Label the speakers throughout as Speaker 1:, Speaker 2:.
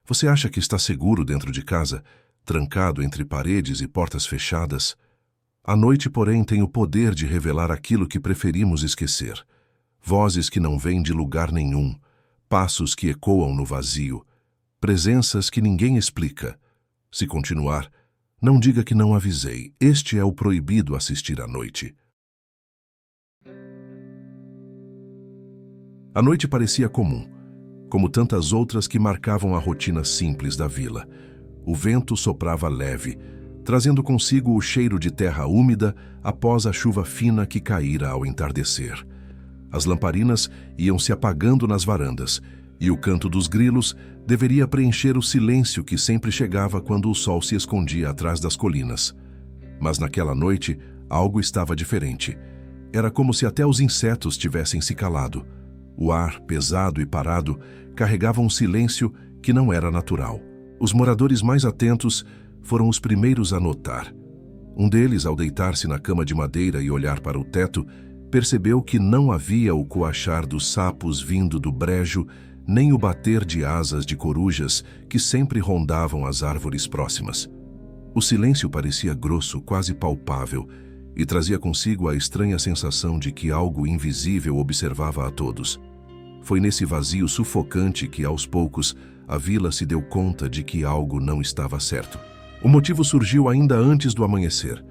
Speaker 1: Você acha que está seguro dentro de casa, trancado entre paredes e portas fechadas? A noite, porém, tem o poder de revelar aquilo que preferimos esquecer. Vozes que não vêm de lugar nenhum, passos que ecoam no vazio, presenças que ninguém explica. Se continuar, não diga que não avisei. Este é o proibido assistir à noite. A noite parecia comum, como tantas outras que marcavam a rotina simples da vila. O vento soprava leve, trazendo consigo o cheiro de terra úmida após a chuva fina que caíra ao entardecer. As lamparinas iam se apagando nas varandas, e o canto dos grilos deveria preencher o silêncio que sempre chegava quando o sol se escondia atrás das colinas. Mas naquela noite, algo estava diferente. Era como se até os insetos tivessem se calado. O ar, pesado e parado, carregava um silêncio que não era natural. Os moradores mais atentos foram os primeiros a notar. Um deles, ao deitar-se na cama de madeira e olhar para o teto, percebeu que não havia o coachar dos sapos vindo do brejo, nem o bater de asas de corujas que sempre rondavam as árvores próximas. O silêncio parecia grosso, quase palpável, e trazia consigo a estranha sensação de que algo invisível observava a todos. Foi nesse vazio sufocante que, aos poucos, a vila se deu conta de que algo não estava certo. O motivo surgiu ainda antes do amanhecer.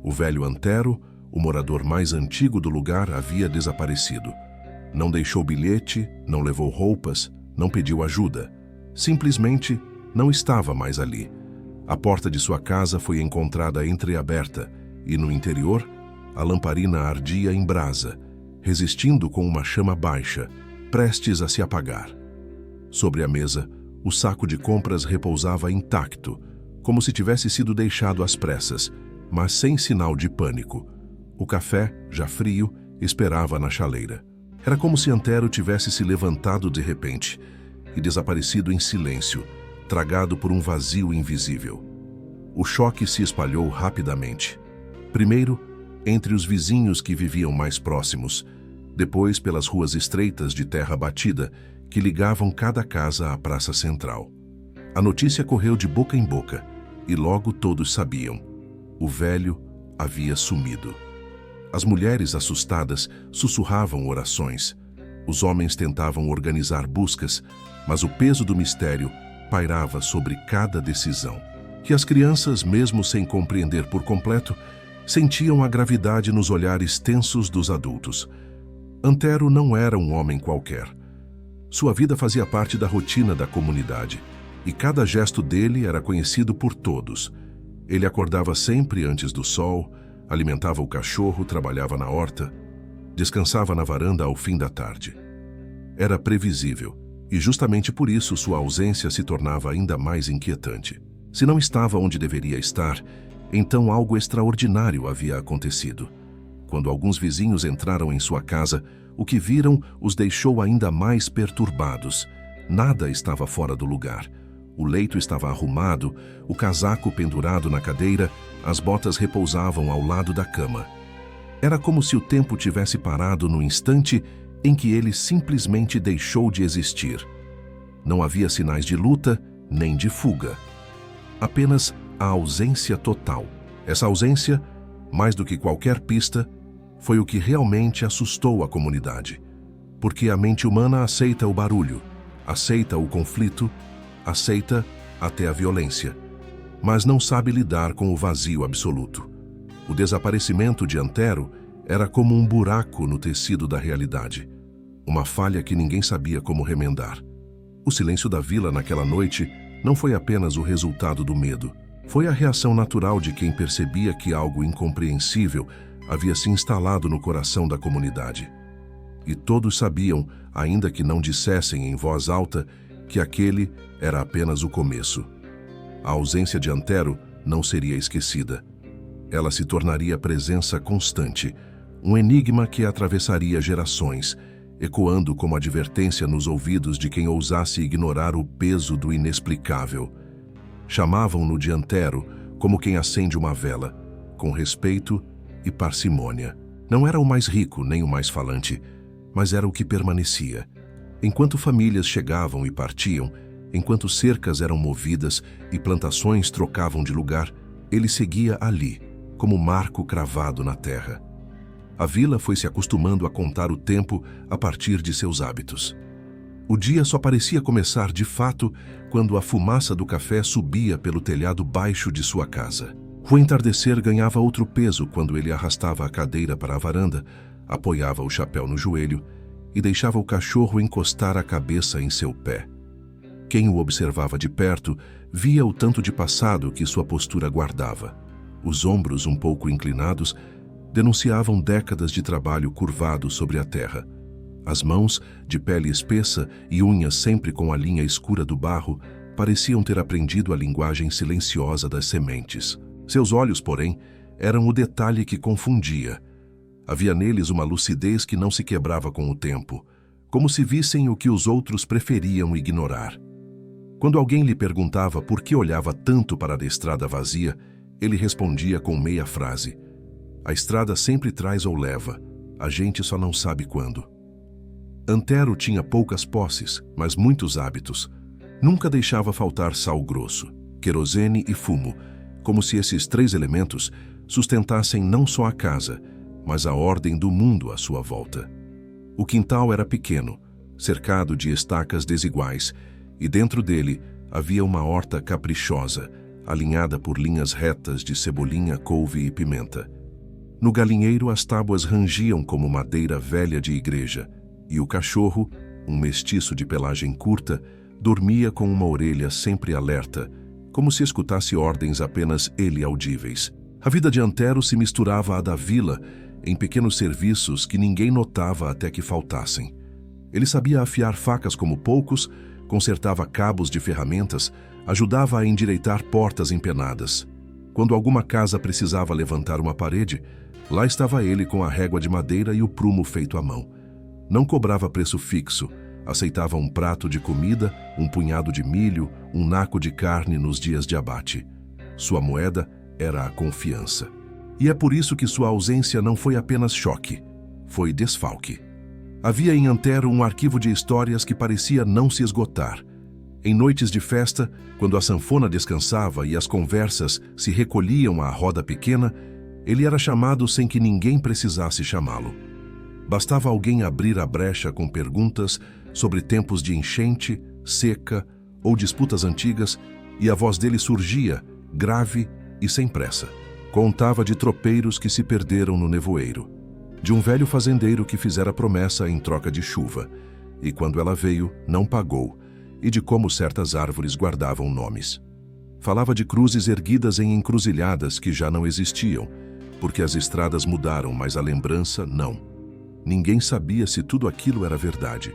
Speaker 1: O velho Antero, o morador mais antigo do lugar, havia desaparecido. Não deixou bilhete, não levou roupas, não pediu ajuda. Simplesmente não estava mais ali. A porta de sua casa foi encontrada entreaberta e, no interior, a lamparina ardia em brasa, resistindo com uma chama baixa, prestes a se apagar. Sobre a mesa, o saco de compras repousava intacto, como se tivesse sido deixado às pressas, mas sem sinal de pânico. O café, já frio, esperava na chaleira. Era como se Antero tivesse se levantado de repente e desaparecido em silêncio, tragado por um vazio invisível. O choque se espalhou rapidamente. Primeiro, entre os vizinhos que viviam mais próximos, depois pelas ruas estreitas de terra batida que ligavam cada casa à praça central. A notícia correu de boca em boca e logo todos sabiam. O velho havia sumido. As mulheres assustadas sussurravam orações. Os homens tentavam organizar buscas, mas o peso do mistério pairava sobre cada decisão. Que as crianças, mesmo sem compreender por completo, sentiam a gravidade nos olhares tensos dos adultos. Antero não era um homem qualquer. Sua vida fazia parte da rotina da comunidade, e cada gesto dele era conhecido por todos. Ele acordava sempre antes do sol, alimentava o cachorro, trabalhava na horta, descansava na varanda ao fim da tarde. Era previsível, e justamente por isso sua ausência se tornava ainda mais inquietante. Se não estava onde deveria estar, então algo extraordinário havia acontecido. Quando alguns vizinhos entraram em sua casa, o que viram os deixou ainda mais perturbados. Nada estava fora do lugar. O leito estava arrumado, o casaco pendurado na cadeira, as botas repousavam ao lado da cama. Era como se o tempo tivesse parado no instante em que ele simplesmente deixou de existir. Não havia sinais de luta, nem de fuga. Apenas a ausência total. Essa ausência, mais do que qualquer pista, foi o que realmente assustou a comunidade. Porque a mente humana aceita o barulho, aceita o conflito, aceita até a violência, mas não sabe lidar com o vazio absoluto. O desaparecimento de Antero era como um buraco no tecido da realidade, uma falha que ninguém sabia como remendar. O silêncio da vila naquela noite não foi apenas o resultado do medo, foi a reação natural de quem percebia que algo incompreensível havia se instalado no coração da comunidade. E todos sabiam, ainda que não dissessem em voz alta, que aquele era apenas o começo. A ausência de Antero não seria esquecida. Ela se tornaria presença constante, um enigma que atravessaria gerações, ecoando como advertência nos ouvidos de quem ousasse ignorar o peso do inexplicável. Chamavam-no de Antero como quem acende uma vela, com respeito e parcimônia. Não era o mais rico nem o mais falante, mas era o que permanecia. Enquanto famílias chegavam e partiam, Enquanto cercas eram movidas e plantações trocavam de lugar, ele seguia ali, como marco cravado na terra. A vila foi se acostumando a contar o tempo a partir de seus hábitos. O dia só parecia começar de fato quando a fumaça do café subia pelo telhado baixo de sua casa. O entardecer ganhava outro peso quando ele arrastava a cadeira para a varanda, apoiava o chapéu no joelho e deixava o cachorro encostar a cabeça em seu pé. Quem o observava de perto via o tanto de passado que sua postura guardava. Os ombros um pouco inclinados denunciavam décadas de trabalho curvado sobre a terra. As mãos, de pele espessa e unhas sempre com a linha escura do barro, pareciam ter aprendido a linguagem silenciosa das sementes. Seus olhos, porém, eram o detalhe que confundia. Havia neles uma lucidez que não se quebrava com o tempo, como se vissem o que os outros preferiam ignorar. Quando alguém lhe perguntava por que olhava tanto para a estrada vazia, ele respondia com meia frase: "A estrada sempre traz ou leva, a gente só não sabe quando." Antero tinha poucas posses, mas muitos hábitos. Nunca deixava faltar sal grosso, querosene e fumo, como se esses 3 elementos sustentassem não só a casa, mas a ordem do mundo à sua volta. O quintal era pequeno, cercado de estacas desiguais, e dentro dele havia uma horta caprichosa, alinhada por linhas retas de cebolinha, couve e pimenta. No galinheiro as tábuas rangiam como madeira velha de igreja, e o cachorro, um mestiço de pelagem curta, dormia com uma orelha sempre alerta, como se escutasse ordens apenas ele audíveis. A vida de Antero se misturava à da vila em pequenos serviços que ninguém notava até que faltassem. Ele sabia afiar facas como poucos, consertava cabos de ferramentas, ajudava a endireitar portas empenadas. Quando alguma casa precisava levantar uma parede, lá estava ele com a régua de madeira e o prumo feito à mão. Não cobrava preço fixo, aceitava um prato de comida, um punhado de milho, um naco de carne nos dias de abate. Sua moeda era a confiança. E é por isso que sua ausência não foi apenas choque, foi desfalque. Havia em Antero um arquivo de histórias que parecia não se esgotar. Em noites de festa, quando a sanfona descansava e as conversas se recolhiam à roda pequena, ele era chamado sem que ninguém precisasse chamá-lo. Bastava alguém abrir a brecha com perguntas sobre tempos de enchente, seca ou disputas antigas, e a voz dele surgia, grave e sem pressa. Contava de tropeiros que se perderam no nevoeiro, de um velho fazendeiro que fizera promessa em troca de chuva, e quando ela veio, não pagou, e de como certas árvores guardavam nomes. Falava de cruzes erguidas em encruzilhadas que já não existiam, porque as estradas mudaram, mas a lembrança não. Ninguém sabia se tudo aquilo era verdade.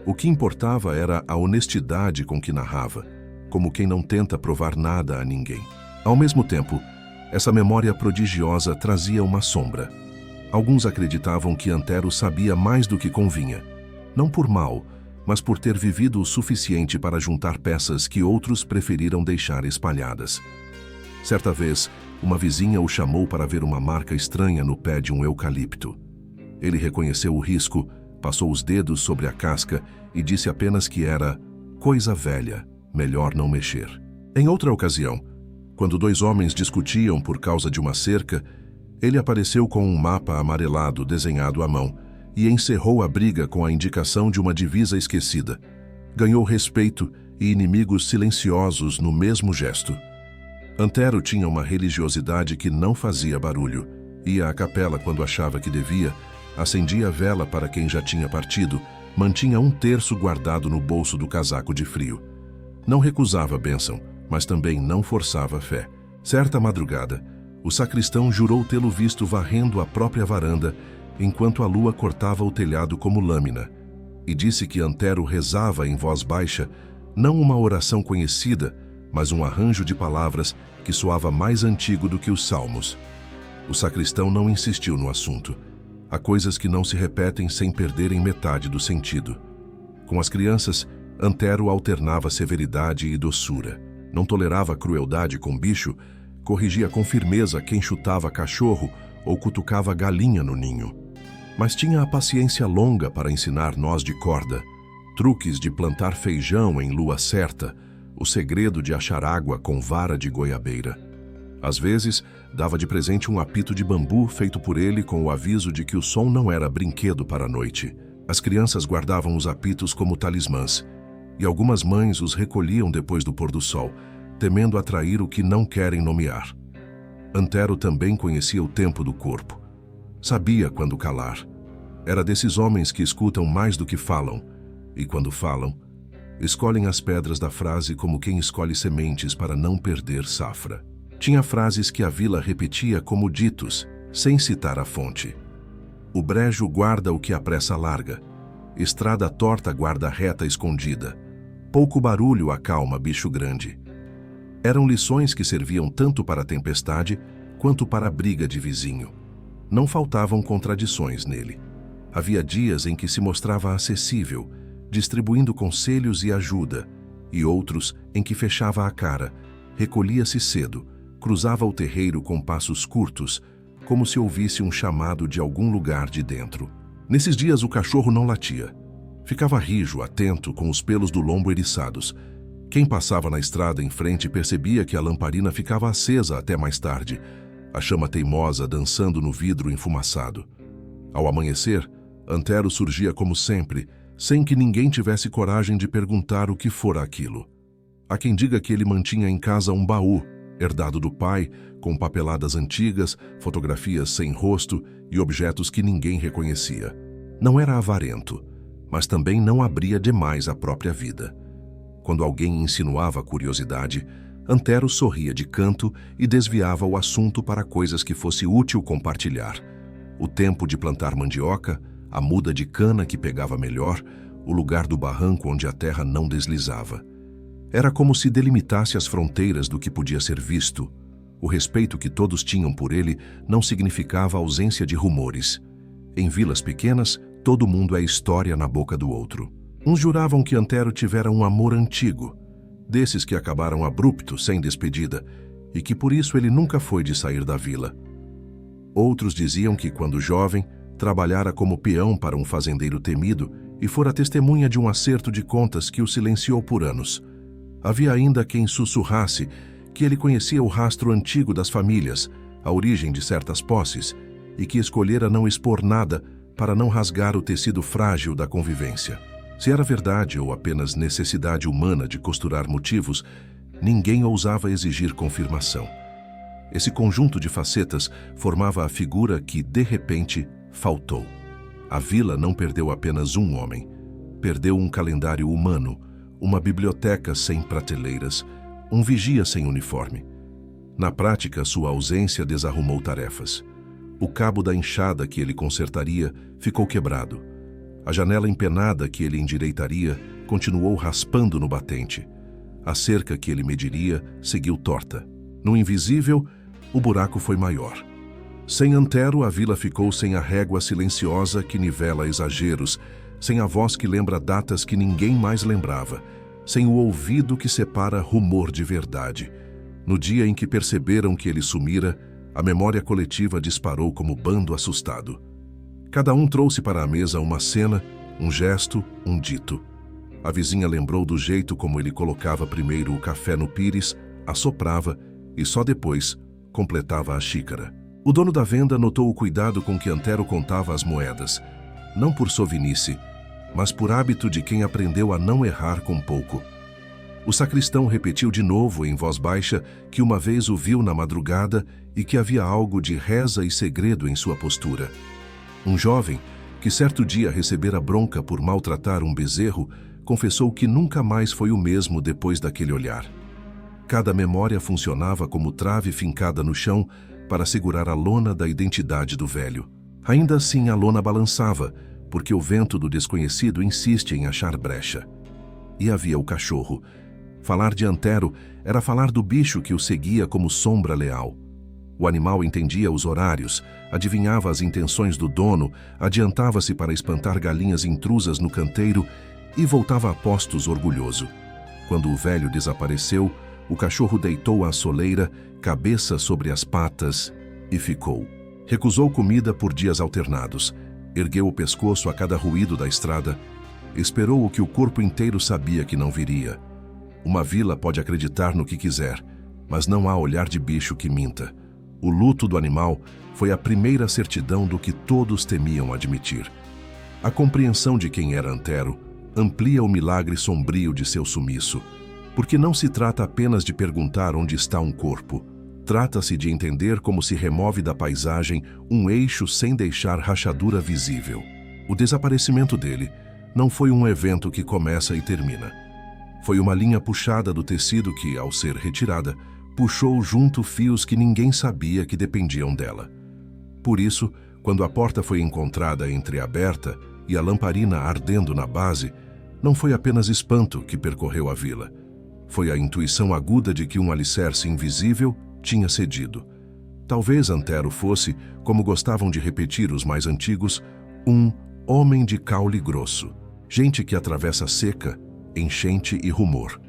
Speaker 1: O que importava era a honestidade com que narrava, como quem não tenta provar nada a ninguém. Ao mesmo tempo, essa memória prodigiosa trazia uma sombra. Alguns acreditavam que Antero sabia mais do que convinha, não por mal, mas por ter vivido o suficiente para juntar peças que outros preferiram deixar espalhadas. Certa vez, uma vizinha o chamou para ver uma marca estranha no pé de um eucalipto. Ele reconheceu o risco, passou os dedos sobre a casca e disse apenas que era coisa velha, melhor não mexer. Em outra ocasião, quando 2 homens discutiam por causa de uma cerca, ele apareceu com um mapa amarelado desenhado à mão e encerrou a briga com a indicação de uma divisa esquecida. Ganhou respeito e inimigos silenciosos no mesmo gesto. Antero tinha uma religiosidade que não fazia barulho. Ia à capela quando achava que devia, acendia a vela para quem já tinha partido, mantinha 1/3 guardado no bolso do casaco de frio. Não recusava a bênção, mas também não forçava a fé. Certa madrugada, o sacristão jurou tê-lo visto varrendo a própria varanda enquanto a lua cortava o telhado como lâmina, e disse que Antero rezava em voz baixa, não uma oração conhecida, mas um arranjo de palavras que soava mais antigo do que os salmos. O sacristão não insistiu no assunto. Há coisas que não se repetem sem perderem metade do sentido. Com as crianças, Antero alternava severidade e doçura. Não tolerava crueldade com bicho, corrigia com firmeza quem chutava cachorro ou cutucava galinha no ninho. Mas tinha a paciência longa para ensinar nós de corda. truques de plantar feijão em lua certa, o segredo de achar água com vara de goiabeira. Às vezes, dava de presente um apito de bambu feito por ele com o aviso de que o som não era brinquedo para a noite. As crianças guardavam os apitos como talismãs, e algumas mães os recolhiam depois do pôr do sol, temendo atrair o que não querem nomear. Antero também conhecia o tempo do corpo. Sabia quando calar. Era desses homens que escutam mais do que falam, e quando falam, escolhem as pedras da frase como quem escolhe sementes para não perder safra. Tinha frases que a vila repetia como ditos, sem citar a fonte. O brejo guarda o que a pressa larga. Estrada torta guarda reta escondida. Pouco barulho acalma bicho grande. Eram lições que serviam tanto para a tempestade quanto para a briga de vizinho. Não faltavam contradições nele. Havia dias em que se mostrava acessível, distribuindo conselhos e ajuda, e outros em que fechava a cara, recolhia-se cedo, cruzava o terreiro com passos curtos, como se ouvisse um chamado de algum lugar de dentro. Nesses dias o cachorro não latia. Ficava rijo, atento, com os pelos do lombo eriçados. Quem passava na estrada em frente percebia que a lamparina ficava acesa até mais tarde, a chama teimosa dançando no vidro enfumaçado. Ao amanhecer, Antero surgia como sempre, sem que ninguém tivesse coragem de perguntar o que fora aquilo. Há quem diga que ele mantinha em casa um baú, herdado do pai, com papeladas antigas, fotografias sem rosto e objetos que ninguém reconhecia. Não era avarento, mas também não abria demais a própria vida. Quando alguém insinuava a curiosidade, Antero sorria de canto e desviava o assunto para coisas que fosse útil compartilhar. O tempo de plantar mandioca, a muda de cana que pegava melhor, o lugar do barranco onde a terra não deslizava. Era como se delimitasse as fronteiras do que podia ser visto. O respeito que todos tinham por ele não significava ausência de rumores. Em vilas pequenas, todo mundo é história na boca do outro. Uns juravam que Antero tivera um amor antigo, desses que acabaram abrupto, sem despedida, e que por isso ele nunca foi de sair da vila. Outros diziam que, quando jovem, trabalhara como peão para um fazendeiro temido e fora testemunha de um acerto de contas que o silenciou por anos. Havia ainda quem sussurrasse que ele conhecia o rastro antigo das famílias, a origem de certas posses, e que escolhera não expor nada para não rasgar o tecido frágil da convivência. Se era verdade ou apenas necessidade humana de costurar motivos, ninguém ousava exigir confirmação. Esse conjunto de facetas formava a figura que, de repente, faltou. A vila não perdeu apenas um homem. Perdeu um calendário humano, uma biblioteca sem prateleiras, um vigia sem uniforme. Na prática, sua ausência desarrumou tarefas. O cabo da enxada que ele consertaria ficou quebrado. A janela empenada que ele endireitaria continuou raspando no batente. A cerca que ele mediria seguiu torta. No invisível, o buraco foi maior. Sem Antero, a vila ficou sem a régua silenciosa que nivela exageros, sem a voz que lembra datas que ninguém mais lembrava, sem o ouvido que separa rumor de verdade. No dia em que perceberam que ele sumira, a memória coletiva disparou como bando assustado. Cada um trouxe para a mesa uma cena, um gesto, um dito. A vizinha lembrou do jeito como ele colocava primeiro o café no pires, assoprava e só depois completava a xícara. O dono da venda notou o cuidado com que Antero contava as moedas, não por sovinice, mas por hábito de quem aprendeu a não errar com pouco. O sacristão repetiu de novo em voz baixa que uma vez o viu na madrugada e que havia algo de reza e segredo em sua postura. Um jovem, que certo dia recebera bronca por maltratar um bezerro, confessou que nunca mais foi o mesmo depois daquele olhar. Cada memória funcionava como trave fincada no chão para segurar a lona da identidade do velho. Ainda assim, a lona balançava, porque o vento do desconhecido insiste em achar brecha. E havia o cachorro. Falar de Antero era falar do bicho que o seguia como sombra leal. O animal entendia os horários, adivinhava as intenções do dono, adiantava-se para espantar galinhas intrusas no canteiro e voltava a postos orgulhoso. Quando o velho desapareceu, o cachorro deitou à soleira, cabeça sobre as patas, e ficou. Recusou comida por dias alternados, ergueu o pescoço a cada ruído da estrada, Esperou o que o corpo inteiro sabia que não viria. Uma vila pode acreditar no que quiser, mas não há olhar de bicho que minta. O luto do animal foi a primeira certidão do que todos temiam admitir. A compreensão de quem era Antero amplia o milagre sombrio de seu sumiço, porque não se trata apenas de perguntar onde está um corpo. Trata-se de entender como se remove da paisagem um eixo sem deixar rachadura visível. O desaparecimento dele não foi um evento que começa e termina. Foi uma linha puxada do tecido que, ao ser retirada, puxou junto fios que ninguém sabia que dependiam dela. Por isso, quando a porta foi encontrada entreaberta e a lamparina ardendo na base, não foi apenas espanto que percorreu a vila. Foi a intuição aguda de que um alicerce invisível tinha cedido. Talvez Antero fosse, como gostavam de repetir os mais antigos, um homem de caule grosso, gente que atravessa seca, enchente e rumor,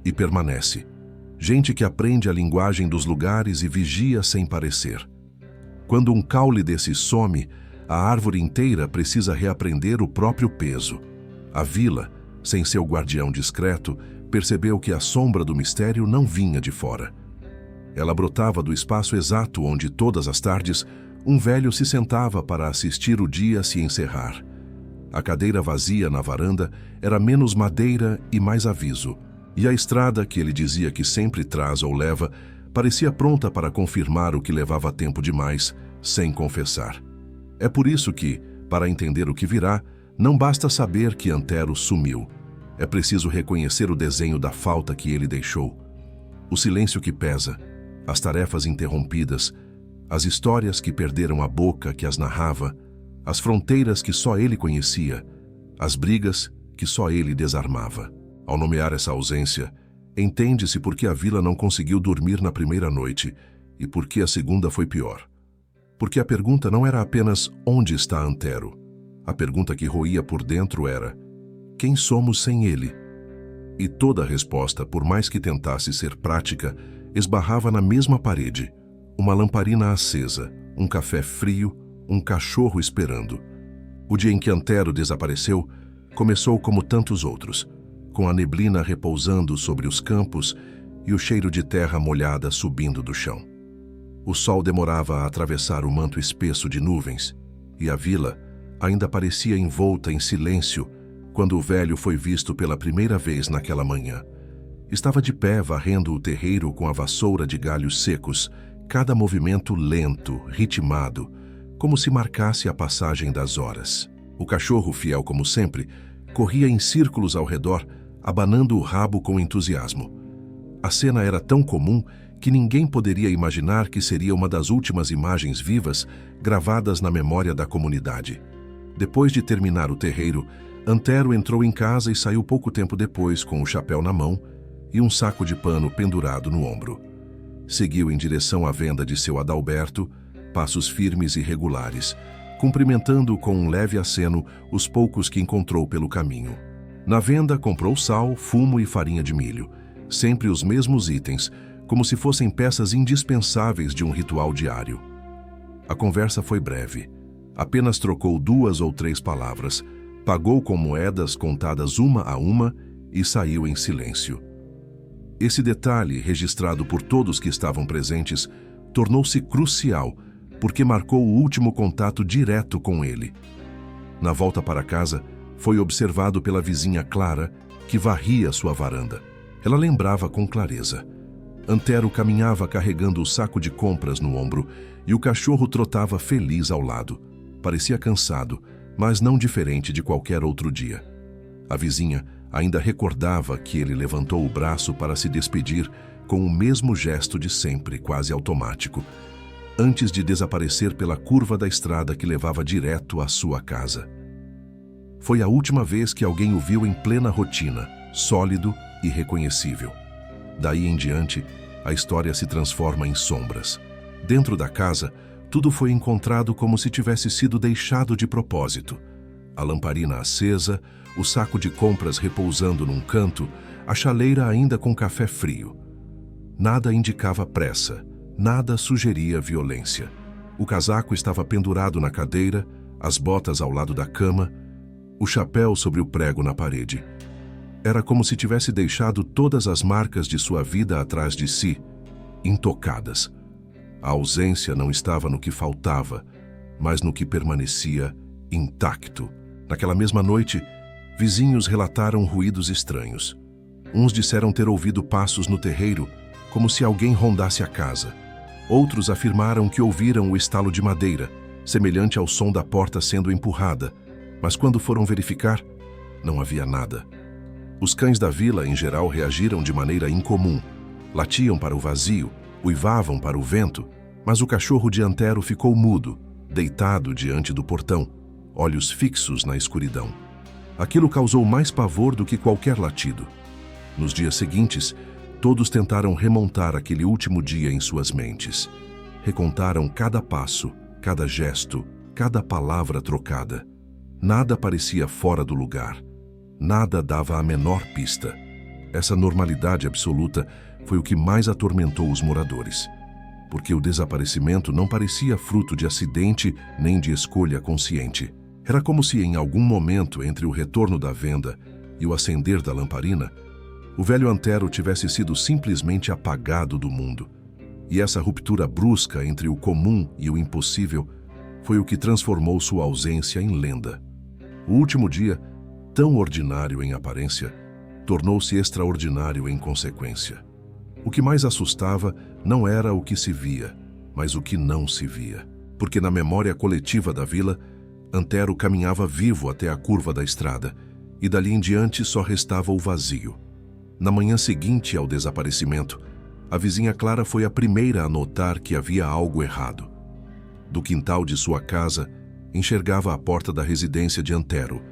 Speaker 1: e permanece. Gente que aprende a linguagem dos lugares e vigia sem parecer. Quando um caule desse some, a árvore inteira precisa reaprender o próprio peso. A vila, sem seu guardião discreto, percebeu que a sombra do mistério não vinha de fora. Ela brotava do espaço exato onde, todas as tardes, um velho se sentava para assistir o dia se encerrar. A cadeira vazia na varanda era menos madeira e mais aviso, e a estrada, que ele dizia que sempre traz ou leva, parecia pronta para confirmar o que levava tempo demais, sem confessar. É por isso que, para entender o que virá, não basta saber que Antero sumiu. É preciso reconhecer o desenho da falta que ele deixou. O silêncio que pesa, as tarefas interrompidas, as histórias que perderam a boca que as narrava, as fronteiras que só ele conhecia, as brigas que só ele desarmava. Ao nomear essa ausência, entende-se por que a vila não conseguiu dormir na primeira noite e por que a segunda foi pior. Porque a pergunta não era apenas onde está Antero. A pergunta que roía por dentro era: quem somos sem ele? E toda a resposta, por mais que tentasse ser prática, esbarrava na mesma parede: uma lamparina acesa, um café frio, um cachorro esperando. O dia em que Antero desapareceu começou como tantos outros, com a neblina repousando sobre os campos e o cheiro de terra molhada subindo do chão. O sol demorava a atravessar o manto espesso de nuvens, e a vila ainda parecia envolta em silêncio quando o velho foi visto pela primeira vez naquela manhã. Estava de pé varrendo o terreiro com a vassoura de galhos secos, cada movimento lento, ritmado, como se marcasse a passagem das horas. O cachorro, fiel como sempre, corria em círculos ao redor, abanando o rabo com entusiasmo. A cena era tão comum que ninguém poderia imaginar que seria uma das últimas imagens vivas gravadas na memória da comunidade. Depois de terminar o terreiro, Antero entrou em casa e saiu pouco tempo depois com o chapéu na mão e um saco de pano pendurado no ombro. Seguiu em direção à venda de seu Adalberto, passos firmes e regulares, cumprimentando com um leve aceno os poucos que encontrou pelo caminho. Na venda, comprou sal, fumo e farinha de milho, sempre os mesmos itens, como se fossem peças indispensáveis de um ritual diário. A conversa foi breve. Apenas trocou 2 ou 3 palavras, pagou com moedas contadas uma a uma e saiu em silêncio. Esse detalhe, registrado por todos que estavam presentes, tornou-se crucial, porque marcou o último contato direto com ele. Na volta para casa, foi observado pela vizinha Clara, que varria sua varanda. Ela lembrava com clareza. Antero caminhava carregando o saco de compras no ombro e o cachorro trotava feliz ao lado. Parecia cansado, mas não diferente de qualquer outro dia. A vizinha ainda recordava que ele levantou o braço para se despedir com o mesmo gesto de sempre, quase automático, antes de desaparecer pela curva da estrada que levava direto à sua casa. Foi a última vez que alguém o viu em plena rotina, sólido e reconhecível. Daí em diante, a história se transforma em sombras. Dentro da casa, tudo foi encontrado como se tivesse sido deixado de propósito. A lamparina acesa, o saco de compras repousando num canto, a chaleira ainda com café frio. Nada indicava pressa, nada sugeria violência. O casaco estava pendurado na cadeira, as botas ao lado da cama, o chapéu sobre o prego na parede. Era como se tivesse deixado todas as marcas de sua vida atrás de si, intocadas. A ausência não estava no que faltava, mas no que permanecia intacto. Naquela mesma noite, vizinhos relataram ruídos estranhos. Uns disseram ter ouvido passos no terreiro, como se alguém rondasse a casa. Outros afirmaram que ouviram o estalo de madeira, semelhante ao som da porta sendo empurrada, mas quando foram verificar, não havia nada. Os cães da vila, em geral, reagiram de maneira incomum. Latiam para o vazio, uivavam para o vento, mas o cachorro de Antero ficou mudo, deitado diante do portão, olhos fixos na escuridão. Aquilo causou mais pavor do que qualquer latido. Nos dias seguintes, todos tentaram remontar aquele último dia em suas mentes. Recontaram cada passo, cada gesto, cada palavra trocada. Nada parecia fora do lugar. Nada dava a menor pista. Essa normalidade absoluta foi o que mais atormentou os moradores, porque o desaparecimento não parecia fruto de acidente nem de escolha consciente. Era como se em algum momento entre o retorno da venda e o acender da lamparina, o velho Antero tivesse sido simplesmente apagado do mundo. E essa ruptura brusca entre o comum e o impossível foi o que transformou sua ausência em lenda. O último dia, tão ordinário em aparência, tornou-se extraordinário em consequência. O que mais assustava não era o que se via, mas o que não se via. Porque na memória coletiva da vila, Antero caminhava vivo até a curva da estrada, e dali em diante só restava o vazio. Na manhã seguinte ao desaparecimento, a vizinha Clara foi a primeira a notar que havia algo errado. Do quintal de sua casa, enxergava a porta da residência de Antero,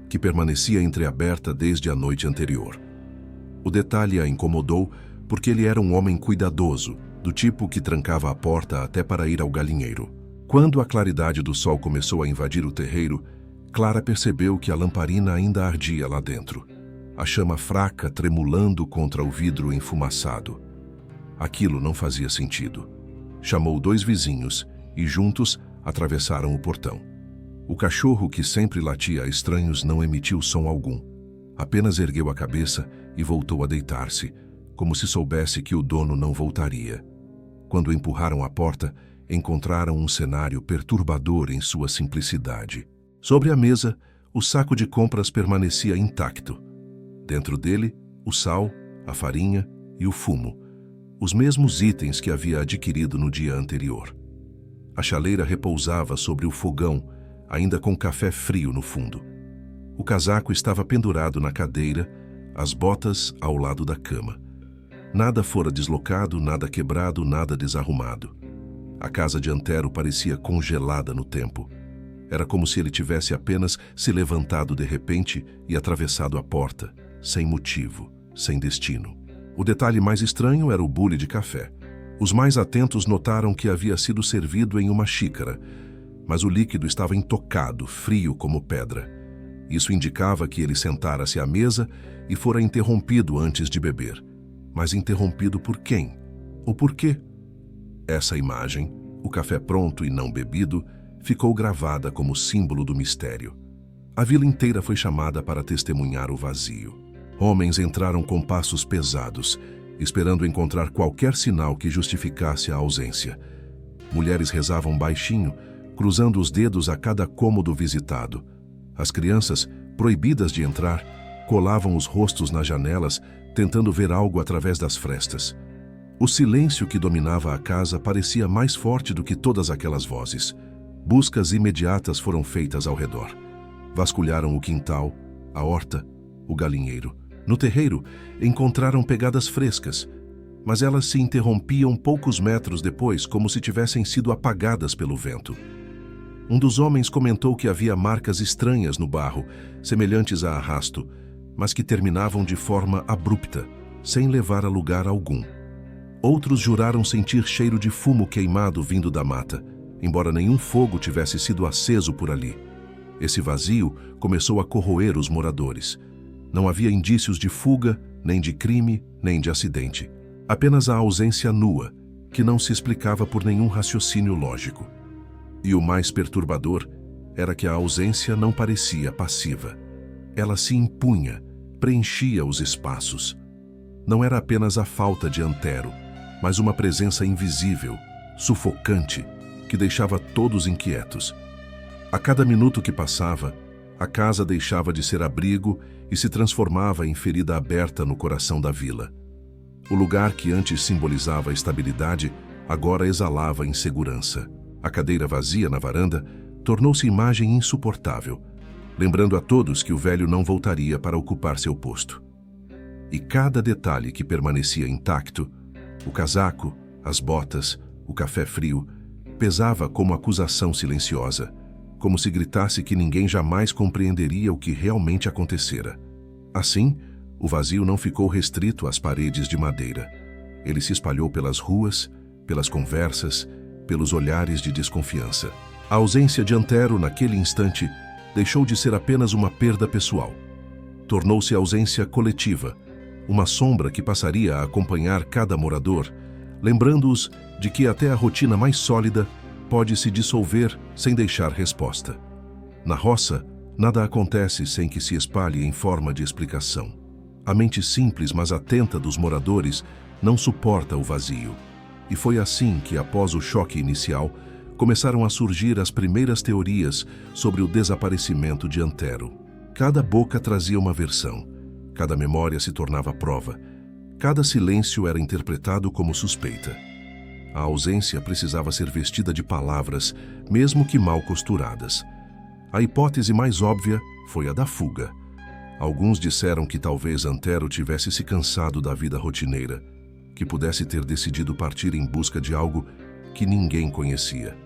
Speaker 1: que permanecia entreaberta desde a noite anterior. O detalhe a incomodou porque ele era um homem cuidadoso, do tipo que trancava a porta até para ir ao galinheiro. Quando a claridade do sol começou a invadir o terreiro, Clara percebeu que a lamparina ainda ardia lá dentro, a chama fraca tremulando contra o vidro enfumaçado. Aquilo não fazia sentido. Chamou 2 vizinhos e juntos atravessaram o portão. O cachorro, que sempre latia a estranhos, não emitiu som algum. Apenas ergueu a cabeça e voltou a deitar-se, como se soubesse que o dono não voltaria. Quando empurraram a porta, encontraram um cenário perturbador em sua simplicidade. Sobre a mesa, o saco de compras permanecia intacto. Dentro dele, o sal, a farinha e o fumo, os mesmos itens que havia adquirido no dia anterior. A chaleira repousava sobre o fogão, ainda com café frio no fundo. O casaco estava pendurado na cadeira, as botas ao lado da cama. Nada fora deslocado, nada quebrado, nada desarrumado. A casa de Antero parecia congelada no tempo. Era como se ele tivesse apenas se levantado de repente e atravessado a porta, sem motivo, sem destino. O detalhe mais estranho era o bule de café. Os mais atentos notaram que havia sido servido em uma xícara, mas o líquido estava intocado, frio como pedra. Isso indicava que ele sentara-se à mesa e fora interrompido antes de beber. Mas interrompido por quem? Ou por quê? Essa imagem, o café pronto e não bebido, ficou gravada como símbolo do mistério. A vila inteira foi chamada para testemunhar o vazio. Homens entraram com passos pesados, esperando encontrar qualquer sinal que justificasse a ausência. Mulheres rezavam baixinho, cruzando os dedos a cada cômodo visitado. As crianças, proibidas de entrar, colavam os rostos nas janelas, tentando ver algo através das frestas. O silêncio que dominava a casa parecia mais forte do que todas aquelas vozes. Buscas imediatas foram feitas ao redor. Vasculharam o quintal, a horta, o galinheiro. No terreiro, encontraram pegadas frescas, mas elas se interrompiam poucos metros depois, como se tivessem sido apagadas pelo vento. Um dos homens comentou que havia marcas estranhas no barro, semelhantes a arrasto, mas que terminavam de forma abrupta, sem levar a lugar algum. Outros juraram sentir cheiro de fumo queimado vindo da mata, embora nenhum fogo tivesse sido aceso por ali. Esse vazio começou a corroer os moradores. Não havia indícios de fuga, nem de crime, nem de acidente. Apenas a ausência nua, que não se explicava por nenhum raciocínio lógico. E o mais perturbador era que a ausência não parecia passiva. Ela se impunha, preenchia os espaços. Não era apenas a falta de Antero, mas uma presença invisível, sufocante, que deixava todos inquietos. A cada minuto que passava, a casa deixava de ser abrigo e se transformava em ferida aberta no coração da vila. O lugar que antes simbolizava estabilidade, agora exalava insegurança. A cadeira vazia na varanda tornou-se imagem insuportável, lembrando a todos que o velho não voltaria para ocupar seu posto. E cada detalhe que permanecia intacto, o casaco, as botas, o café frio, pesava como acusação silenciosa, como se gritasse que ninguém jamais compreenderia o que realmente acontecera. Assim, o vazio não ficou restrito às paredes de madeira. Ele se espalhou pelas ruas, pelas conversas, pelos olhares de desconfiança. A ausência de Antero, naquele instante, deixou de ser apenas uma perda pessoal. Tornou-se ausência coletiva, uma sombra que passaria a acompanhar cada morador, lembrando-os de que até a rotina mais sólida pode se dissolver sem deixar resposta. Na roça, nada acontece sem que se espalhe em forma de explicação. A mente simples, mas atenta dos moradores não suporta o vazio. E foi assim que, após o choque inicial, começaram a surgir as primeiras teorias sobre o desaparecimento de Antero. Cada boca trazia uma versão, cada memória se tornava prova, cada silêncio era interpretado como suspeita. A ausência precisava ser vestida de palavras, mesmo que mal costuradas. A hipótese mais óbvia foi a da fuga. Alguns disseram que talvez Antero tivesse se cansado da vida rotineira, que pudesse ter decidido partir em busca de algo que ninguém conhecia.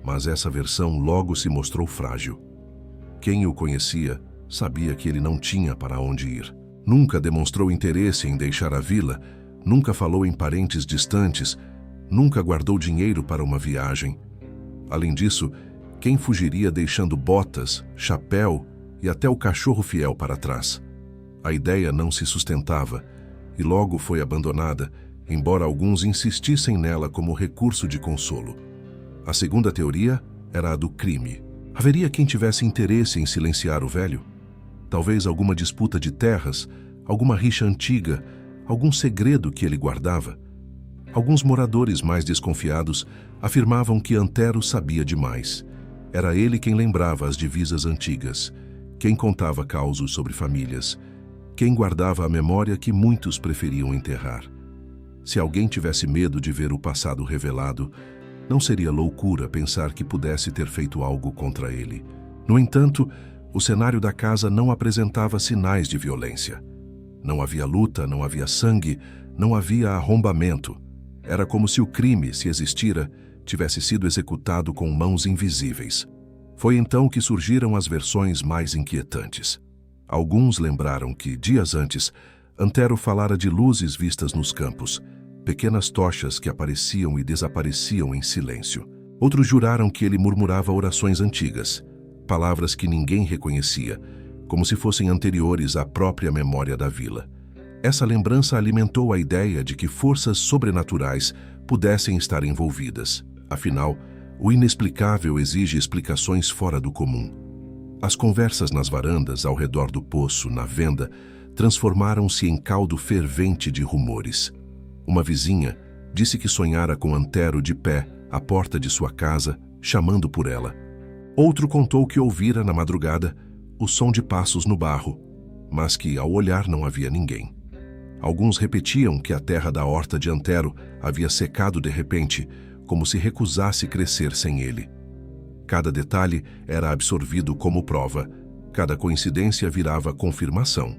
Speaker 1: Mas essa versão logo se mostrou frágil. Quem o conhecia sabia que ele não tinha para onde ir. Nunca demonstrou interesse em deixar a vila, nunca falou em parentes distantes, nunca guardou dinheiro para uma viagem. Além disso, quem fugiria deixando botas, chapéu e até o cachorro fiel para trás? A ideia não se sustentava e logo foi abandonada, embora alguns insistissem nela como recurso de consolo. A segunda teoria era a do crime. Haveria quem tivesse interesse em silenciar o velho? Talvez alguma disputa de terras, alguma rixa antiga, algum segredo que ele guardava? Alguns moradores mais desconfiados afirmavam que Antero sabia demais. Era ele quem lembrava as divisas antigas, quem contava causos sobre famílias, quem guardava a memória que muitos preferiam enterrar. Se alguém tivesse medo de ver o passado revelado, não seria loucura pensar que pudesse ter feito algo contra ele. No entanto, o cenário da casa não apresentava sinais de violência. Não havia luta, não havia sangue, não havia arrombamento. Era como se o crime, se existira, tivesse sido executado com mãos invisíveis. Foi então que surgiram as versões mais inquietantes. Alguns lembraram que, dias antes, Antero falara de luzes vistas nos campos, pequenas tochas que apareciam e desapareciam em silêncio. Outros juraram que ele murmurava orações antigas, palavras que ninguém reconhecia, como se fossem anteriores à própria memória da vila. Essa lembrança alimentou a ideia de que forças sobrenaturais pudessem estar envolvidas. Afinal, o inexplicável exige explicações fora do comum. As conversas nas varandas, ao redor do poço, na venda, transformaram-se em caldo fervente de rumores. Uma vizinha disse que sonhara com Antero de pé à porta de sua casa, chamando por ela. Outro contou que ouvira, na madrugada, o som de passos no barro, mas que, ao olhar, não havia ninguém. Alguns repetiam que a terra da horta de Antero havia secado de repente, como se recusasse crescer sem ele. Cada detalhe era absorvido como prova, cada coincidência virava confirmação.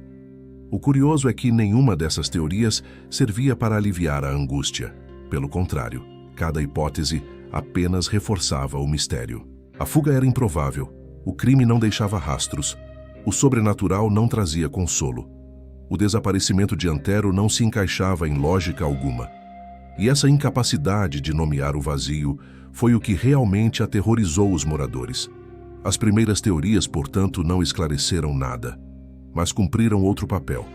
Speaker 1: O curioso é que nenhuma dessas teorias servia para aliviar a angústia. Pelo contrário, cada hipótese apenas reforçava o mistério. A fuga era improvável, o crime não deixava rastros, o sobrenatural não trazia consolo. O desaparecimento de Antero não se encaixava em lógica alguma. E essa incapacidade de nomear o vazio foi o que realmente aterrorizou os moradores. As primeiras teorias, portanto, não esclareceram nada, mas cumpriram outro papel.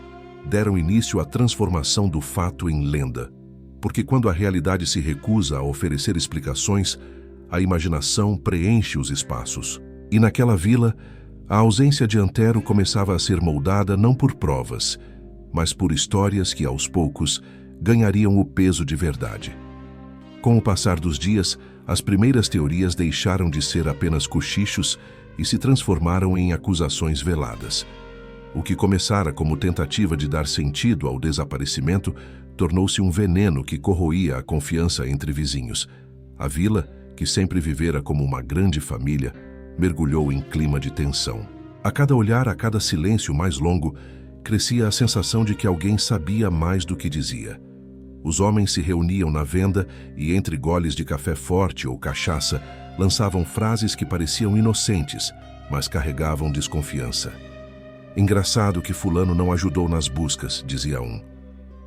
Speaker 1: Deram início à transformação do fato em lenda. Porque quando a realidade se recusa a oferecer explicações, a imaginação preenche os espaços. E naquela vila, a ausência de Antero começava a ser moldada não por provas, mas por histórias que, aos poucos, ganhariam o peso de verdade. Com o passar dos dias, as primeiras teorias deixaram de ser apenas cochichos e se transformaram em acusações veladas. O que começara como tentativa de dar sentido ao desaparecimento tornou-se um veneno que corroía a confiança entre vizinhos. A vila, que sempre vivera como uma grande família, mergulhou em clima de tensão. A cada olhar, a cada silêncio mais longo, crescia a sensação de que alguém sabia mais do que dizia. Os homens se reuniam na venda e, entre goles de café forte ou cachaça, lançavam frases que pareciam inocentes, mas carregavam desconfiança. Engraçado que fulano não ajudou nas buscas, dizia um.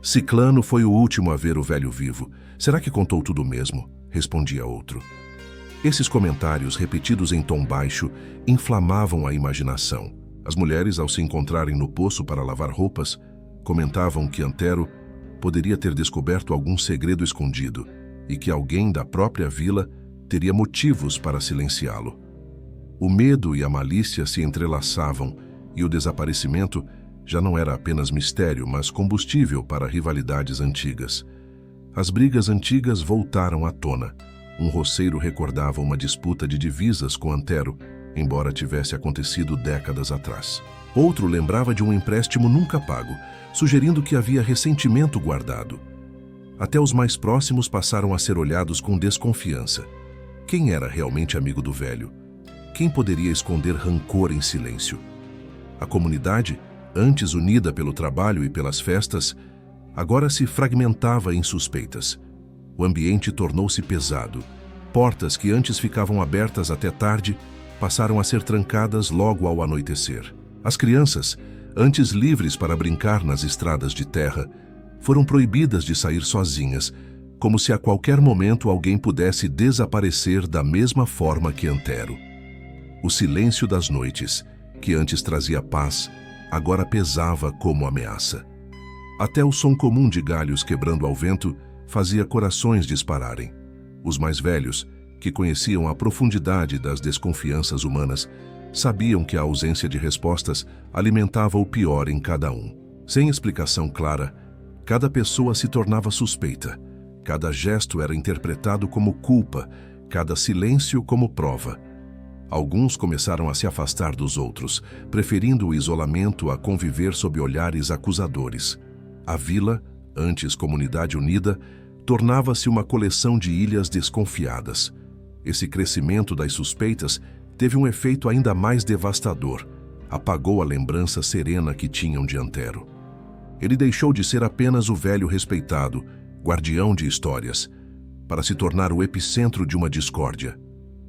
Speaker 1: Ciclano foi o último a ver o velho vivo. Será que contou tudo mesmo? Respondia outro. Esses comentários, repetidos em tom baixo, inflamavam a imaginação. As mulheres, ao se encontrarem no poço para lavar roupas, comentavam que Antero poderia ter descoberto algum segredo escondido e que alguém da própria vila teria motivos para silenciá-lo. O medo e a malícia se entrelaçavam e o desaparecimento já não era apenas mistério, mas combustível para rivalidades antigas. As brigas antigas voltaram à tona. Um roceiro recordava uma disputa de divisas com Antero, embora tivesse acontecido décadas atrás. Outro lembrava de um empréstimo nunca pago, sugerindo que havia ressentimento guardado. Até os mais próximos passaram a ser olhados com desconfiança. Quem era realmente amigo do velho? Quem poderia esconder rancor em silêncio? A comunidade, antes unida pelo trabalho e pelas festas, agora se fragmentava em suspeitas. O ambiente tornou-se pesado. Portas que antes ficavam abertas até tarde passaram a ser trancadas logo ao anoitecer. As crianças, antes livres para brincar nas estradas de terra, foram proibidas de sair sozinhas, como se a qualquer momento alguém pudesse desaparecer da mesma forma que Antero. O silêncio das noites, que antes trazia paz, agora pesava como ameaça. Até o som comum de galhos quebrando ao vento fazia corações dispararem. Os mais velhos, que conheciam a profundidade das desconfianças humanas, sabiam que a ausência de respostas alimentava o pior em cada um. Sem explicação clara, cada pessoa se tornava suspeita. Cada gesto era interpretado como culpa, cada silêncio como prova. Alguns começaram a se afastar dos outros, preferindo o isolamento a conviver sob olhares acusadores. A vila, antes comunidade unida, tornava-se uma coleção de ilhas desconfiadas. Esse crescimento das suspeitas teve um efeito ainda mais devastador. Apagou a lembrança serena que tinham de Antero. Ele deixou de ser apenas o velho respeitado, guardião de histórias, para se tornar o epicentro de uma discórdia.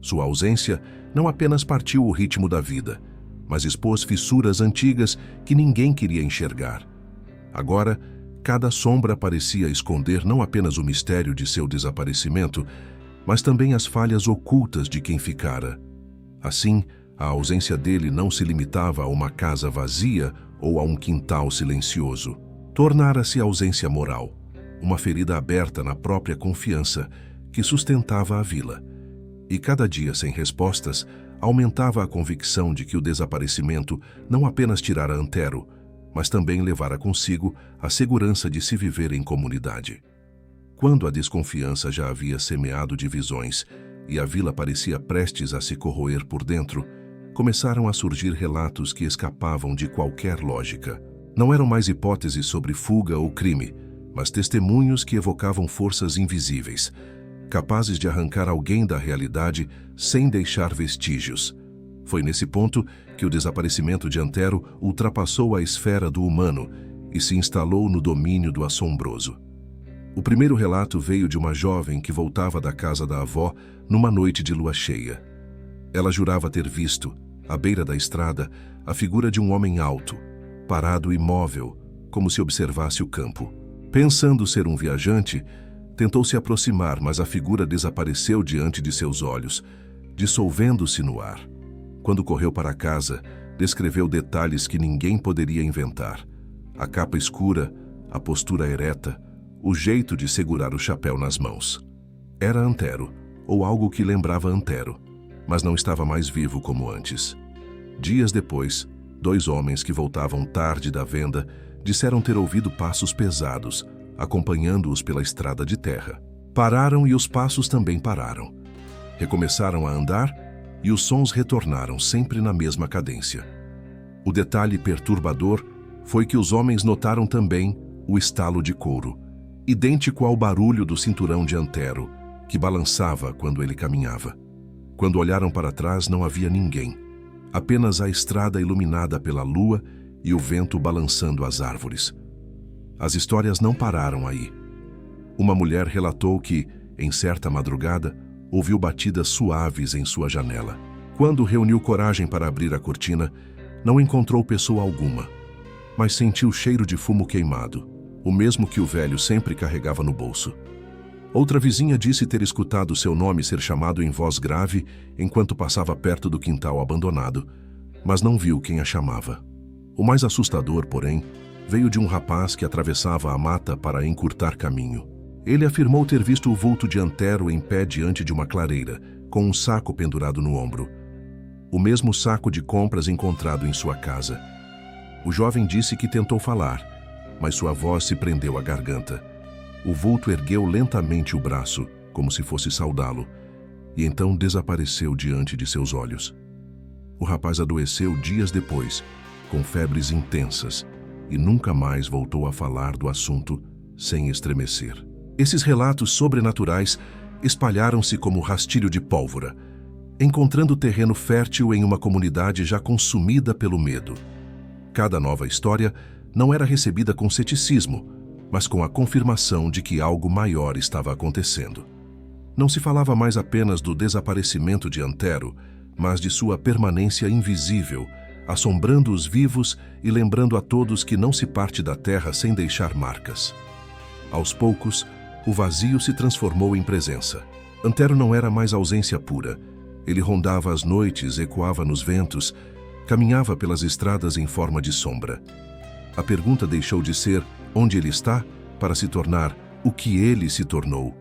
Speaker 1: Sua ausência não apenas partiu o ritmo da vida, mas expôs fissuras antigas que ninguém queria enxergar. Agora, cada sombra parecia esconder não apenas o mistério de seu desaparecimento, mas também as falhas ocultas de quem ficara. Assim, a ausência dele não se limitava a uma casa vazia ou a um quintal silencioso. Tornara-se ausência moral, uma ferida aberta na própria confiança que sustentava a vila. E cada dia sem respostas aumentava a convicção de que o desaparecimento não apenas tirara Antero, mas também levara consigo a segurança de se viver em comunidade. Quando a desconfiança já havia semeado divisões e a vila parecia prestes a se corroer por dentro, começaram a surgir relatos que escapavam de qualquer lógica. Não eram mais hipóteses sobre fuga ou crime, mas testemunhos que evocavam forças invisíveis, capazes de arrancar alguém da realidade sem deixar vestígios. Foi nesse ponto que o desaparecimento de Antero ultrapassou a esfera do humano e se instalou no domínio do assombroso. O primeiro relato veio de uma jovem que voltava da casa da avó numa noite de lua cheia. Ela jurava ter visto, à beira da estrada, a figura de um homem alto, parado imóvel, como se observasse o campo. Pensando ser um viajante, tentou se aproximar, mas a figura desapareceu diante de seus olhos, dissolvendo-se no ar. Quando correu para casa, descreveu detalhes que ninguém poderia inventar. A capa escura, a postura ereta, o jeito de segurar o chapéu nas mãos. Era Antero, ou algo que lembrava Antero. mas não estava mais vivo como antes. Dias depois, 2 homens que voltavam tarde da venda disseram ter ouvido passos pesados, acompanhando-os pela estrada de terra. Pararam e os passos também pararam. Recomeçaram a andar e os sons retornaram sempre na mesma cadência. O detalhe perturbador foi que os homens notaram também o estalo de couro, idêntico ao barulho do cinturão de Antero, que balançava quando ele caminhava. Quando olharam para trás, não havia ninguém, apenas a estrada iluminada pela lua e o vento balançando as árvores. As histórias não pararam aí. Uma mulher relatou que, em certa madrugada, ouviu batidas suaves em sua janela. Quando reuniu coragem para abrir a cortina, não encontrou pessoa alguma, mas sentiu cheiro de fumo queimado, o mesmo que o velho sempre carregava no bolso. Outra vizinha disse ter escutado seu nome ser chamado em voz grave enquanto passava perto do quintal abandonado, mas não viu quem a chamava. O mais assustador, porém, veio de um rapaz que atravessava a mata para encurtar caminho. Ele afirmou ter visto o vulto de Antero em pé diante de uma clareira, com um saco pendurado no ombro. O mesmo saco de compras encontrado em sua casa. O jovem disse que tentou falar, mas sua voz se prendeu à garganta. O vulto ergueu lentamente o braço, como se fosse saudá-lo, e então desapareceu diante de seus olhos. O rapaz adoeceu dias depois, com febres intensas, e nunca mais voltou a falar do assunto sem estremecer. Esses relatos sobrenaturais espalharam-se como rastilho de pólvora, encontrando terreno fértil em uma comunidade já consumida pelo medo. Cada nova história não era recebida com ceticismo, mas com a confirmação de que algo maior estava acontecendo. Não se falava mais apenas do desaparecimento de Antero, mas de sua permanência invisível, assombrando os vivos e lembrando a todos que não se parte da terra sem deixar marcas. Aos poucos, o vazio se transformou em presença. Antero não era mais ausência pura. Ele rondava as noites, ecoava nos ventos, caminhava pelas estradas em forma de sombra. A pergunta deixou de ser onde ele está para se tornar o que ele se tornou.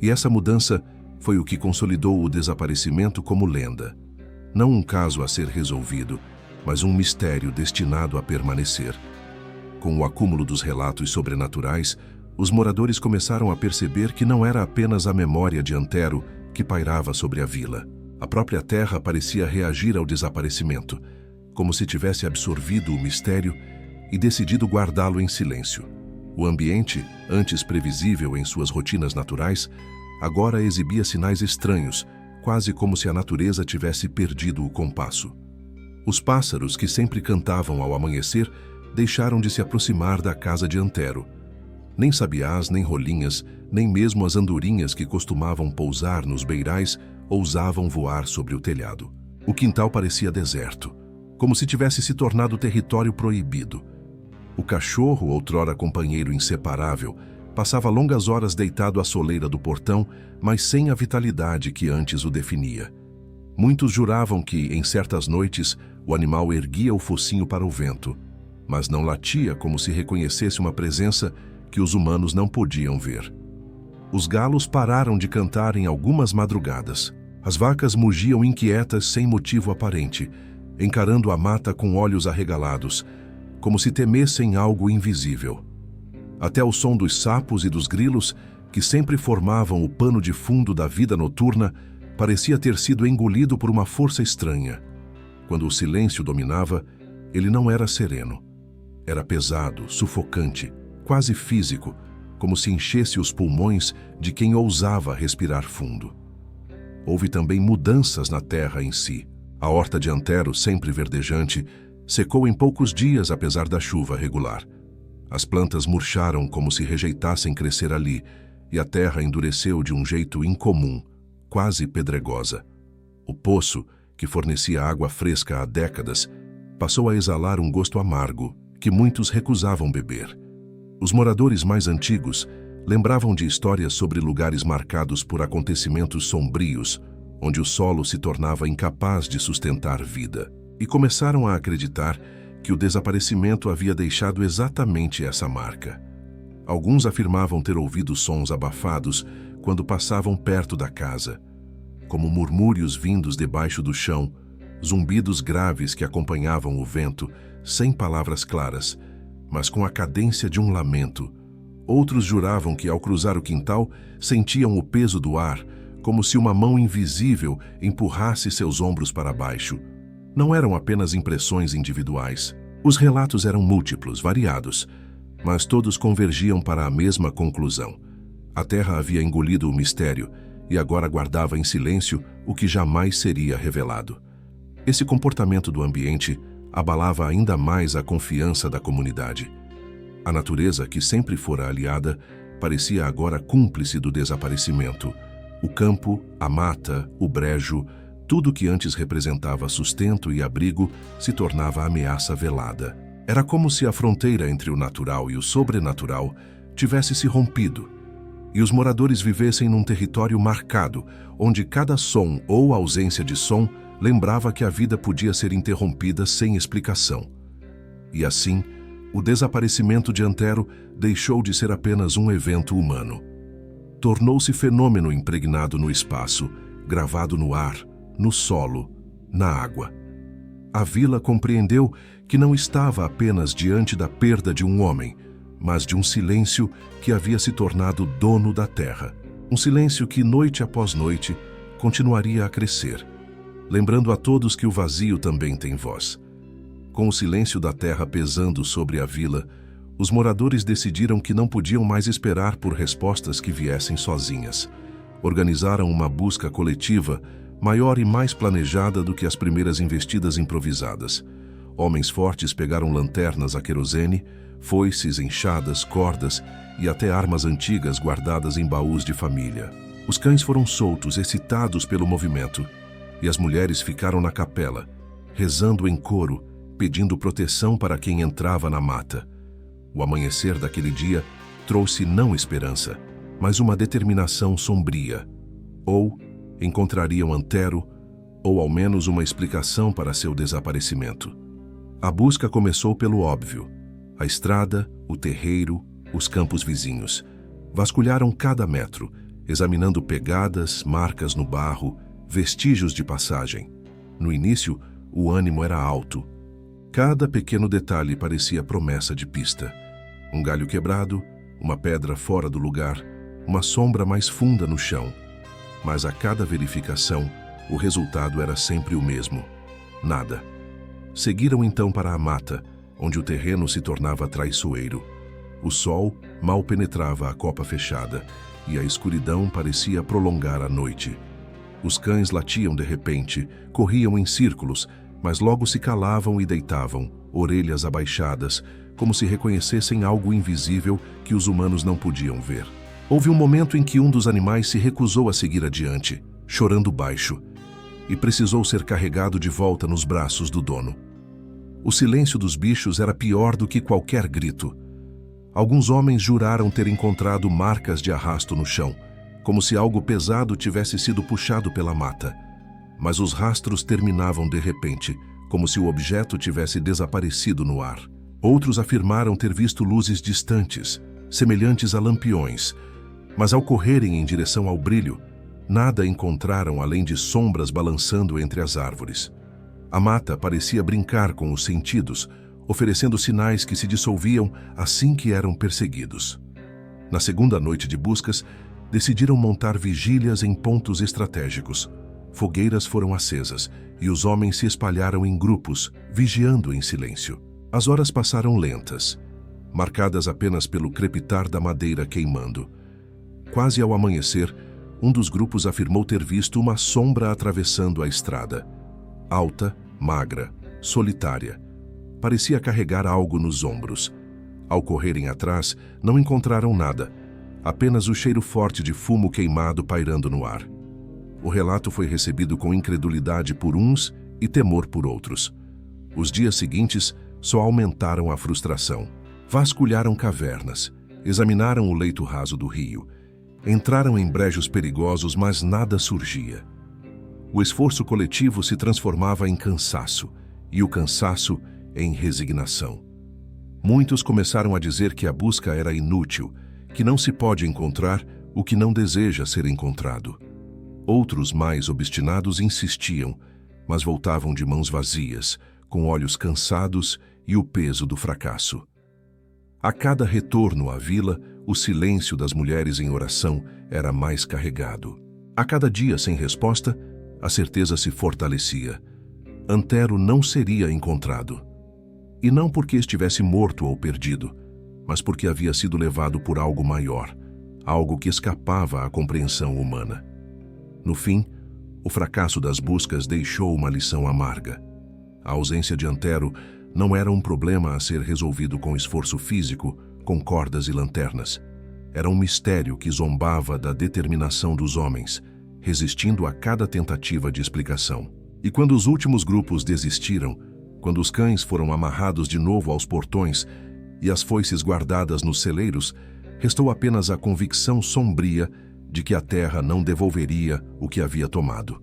Speaker 1: E essa mudança foi o que consolidou o desaparecimento como lenda. Não um caso a ser resolvido, mas um mistério destinado a permanecer. Com o acúmulo dos relatos sobrenaturais, os moradores começaram a perceber que não era apenas a memória de Antero que pairava sobre a vila. A própria terra parecia reagir ao desaparecimento, como se tivesse absorvido o mistério e decidido guardá-lo em silêncio. O ambiente, antes previsível em suas rotinas naturais, agora exibia sinais estranhos, quase como se a natureza tivesse perdido o compasso. Os pássaros que sempre cantavam ao amanhecer deixaram de se aproximar da casa de Antero. Nem sabiás, nem rolinhas, nem mesmo as andorinhas que costumavam pousar nos beirais ousavam voar sobre o telhado. O quintal parecia deserto, como se tivesse se tornado território proibido. O cachorro, outrora companheiro inseparável, passava longas horas deitado à soleira do portão, mas sem a vitalidade que antes o definia. Muitos juravam que, em certas noites, o animal erguia o focinho para o vento, mas não latia como se reconhecesse uma presença que os humanos não podiam ver. Os galos pararam de cantar em algumas madrugadas. As vacas mugiam inquietas sem motivo aparente, encarando a mata com olhos arregalados, como se temessem algo invisível. Até o som dos sapos e dos grilos, que sempre formavam o pano de fundo da vida noturna, parecia ter sido engolido por uma força estranha. Quando o silêncio dominava, ele não era sereno. Era pesado, sufocante, quase físico, como se enchesse os pulmões de quem ousava respirar fundo. Houve também mudanças na terra em si. A horta de Antero, sempre verdejante, secou em poucos dias apesar da chuva regular. As plantas murcharam como se rejeitassem crescer ali, e a terra endureceu de um jeito incomum, quase pedregosa. O poço, que fornecia água fresca há décadas, passou a exalar um gosto amargo que muitos recusavam beber. Os moradores mais antigos lembravam de histórias sobre lugares marcados por acontecimentos sombrios, onde o solo se tornava incapaz de sustentar vida, e começaram a acreditar que o desaparecimento havia deixado exatamente essa marca. Alguns afirmavam ter ouvido sons abafados quando passavam perto da casa. como murmúrios vindos debaixo do chão, zumbidos graves que acompanhavam o vento, sem palavras claras, mas com a cadência de um lamento. Outros juravam que, ao cruzar o quintal, sentiam o peso do ar, como se uma mão invisível empurrasse seus ombros para baixo. Não eram apenas impressões individuais. Os relatos eram múltiplos, variados, mas todos convergiam para a mesma conclusão. A terra havia engolido o mistério e agora guardava em silêncio o que jamais seria revelado. Esse comportamento do ambiente abalava ainda mais a confiança da comunidade. A natureza, que sempre fora aliada, parecia agora cúmplice do desaparecimento. O campo, a mata, o brejo, tudo que antes representava sustento e abrigo se tornava ameaça velada. Era como se a fronteira entre o natural e o sobrenatural tivesse se rompido, e os moradores vivessem num território marcado, onde cada som ou ausência de som lembrava que a vida podia ser interrompida sem explicação. E assim, o desaparecimento de Antero deixou de ser apenas um evento humano. Tornou-se fenômeno impregnado no espaço, gravado no ar, no solo, na água. A vila compreendeu que não estava apenas diante da perda de um homem, mas de um silêncio que havia se tornado dono da terra. Um silêncio que, noite após noite, continuaria a crescer, lembrando a todos que o vazio também tem voz. Com o silêncio da terra pesando sobre a vila, os moradores decidiram que não podiam mais esperar por respostas que viessem sozinhas. Organizaram uma busca coletiva, maior e mais planejada do que as primeiras investidas improvisadas. Homens fortes pegaram lanternas a querosene, foices, enxadas, cordas e até armas antigas guardadas em baús de família. Os cães foram soltos, excitados pelo movimento, e as mulheres ficaram na capela, rezando em coro, pedindo proteção para quem entrava na mata. O amanhecer daquele dia trouxe não esperança, mas uma determinação sombria. Ou encontrariam Antero, ou ao menos uma explicação para seu desaparecimento. A busca começou pelo óbvio: a estrada, o terreiro, os campos vizinhos. Vasculharam cada metro, examinando pegadas, marcas no barro, vestígios de passagem. No início, o ânimo era alto. Cada pequeno detalhe parecia promessa de pista. Um galho quebrado, uma pedra fora do lugar, uma sombra mais funda no chão. Mas a cada verificação, o resultado era sempre o mesmo: nada. Seguiram então para a mata, onde o terreno se tornava traiçoeiro. O sol mal penetrava a copa fechada, e a escuridão parecia prolongar a noite. Os cães latiam de repente, corriam em círculos, mas logo se calavam e deitavam, orelhas abaixadas, como se reconhecessem algo invisível que os humanos não podiam ver. Houve um momento em que um dos animais se recusou a seguir adiante, chorando baixo, e precisou ser carregado de volta nos braços do dono. O silêncio dos bichos era pior do que qualquer grito. Alguns homens juraram ter encontrado marcas de arrasto no chão, como se algo pesado tivesse sido puxado pela mata. Mas os rastros terminavam de repente, como se o objeto tivesse desaparecido no ar. Outros afirmaram ter visto luzes distantes, semelhantes a lampiões, mas ao correrem em direção ao brilho, nada encontraram além de sombras balançando entre as árvores. A mata parecia brincar com os sentidos, oferecendo sinais que se dissolviam assim que eram perseguidos. Na segunda noite de buscas, decidiram montar vigílias em pontos estratégicos. Fogueiras foram acesas e os homens se espalharam em grupos, vigiando em silêncio. As horas passaram lentas, marcadas apenas pelo crepitar da madeira queimando. Quase ao amanhecer, um dos grupos afirmou ter visto uma sombra atravessando a estrada. Alta, magra, solitária. Parecia carregar algo nos ombros. Ao correrem atrás, não encontraram nada, apenas o cheiro forte de fumo queimado pairando no ar. O relato foi recebido com incredulidade por uns e temor por outros. Os dias seguintes só aumentaram a frustração. Vasculharam cavernas, examinaram o leito raso do rio, entraram em brejos perigosos, mas nada surgia. O esforço coletivo se transformava em cansaço, e o cansaço em resignação. Muitos começaram a dizer que a busca era inútil, que não se pode encontrar o que não deseja ser encontrado. Outros mais obstinados insistiam, mas voltavam de mãos vazias, com olhos cansados e o peso do fracasso. A cada retorno à vila, o silêncio das mulheres em oração era mais carregado. A cada dia sem resposta, a certeza se fortalecia. Antero não seria encontrado. E não porque estivesse morto ou perdido, mas porque havia sido levado por algo maior, algo que escapava à compreensão humana. No fim, o fracasso das buscas deixou uma lição amarga. A ausência de Antero não era um problema a ser resolvido com esforço físico, com cordas e lanternas. Era um mistério que zombava da determinação dos homens, resistindo a cada tentativa de explicação. E quando os últimos grupos desistiram, quando os cães foram amarrados de novo aos portões e as foices guardadas nos celeiros, restou apenas a convicção sombria de que a terra não devolveria o que havia tomado.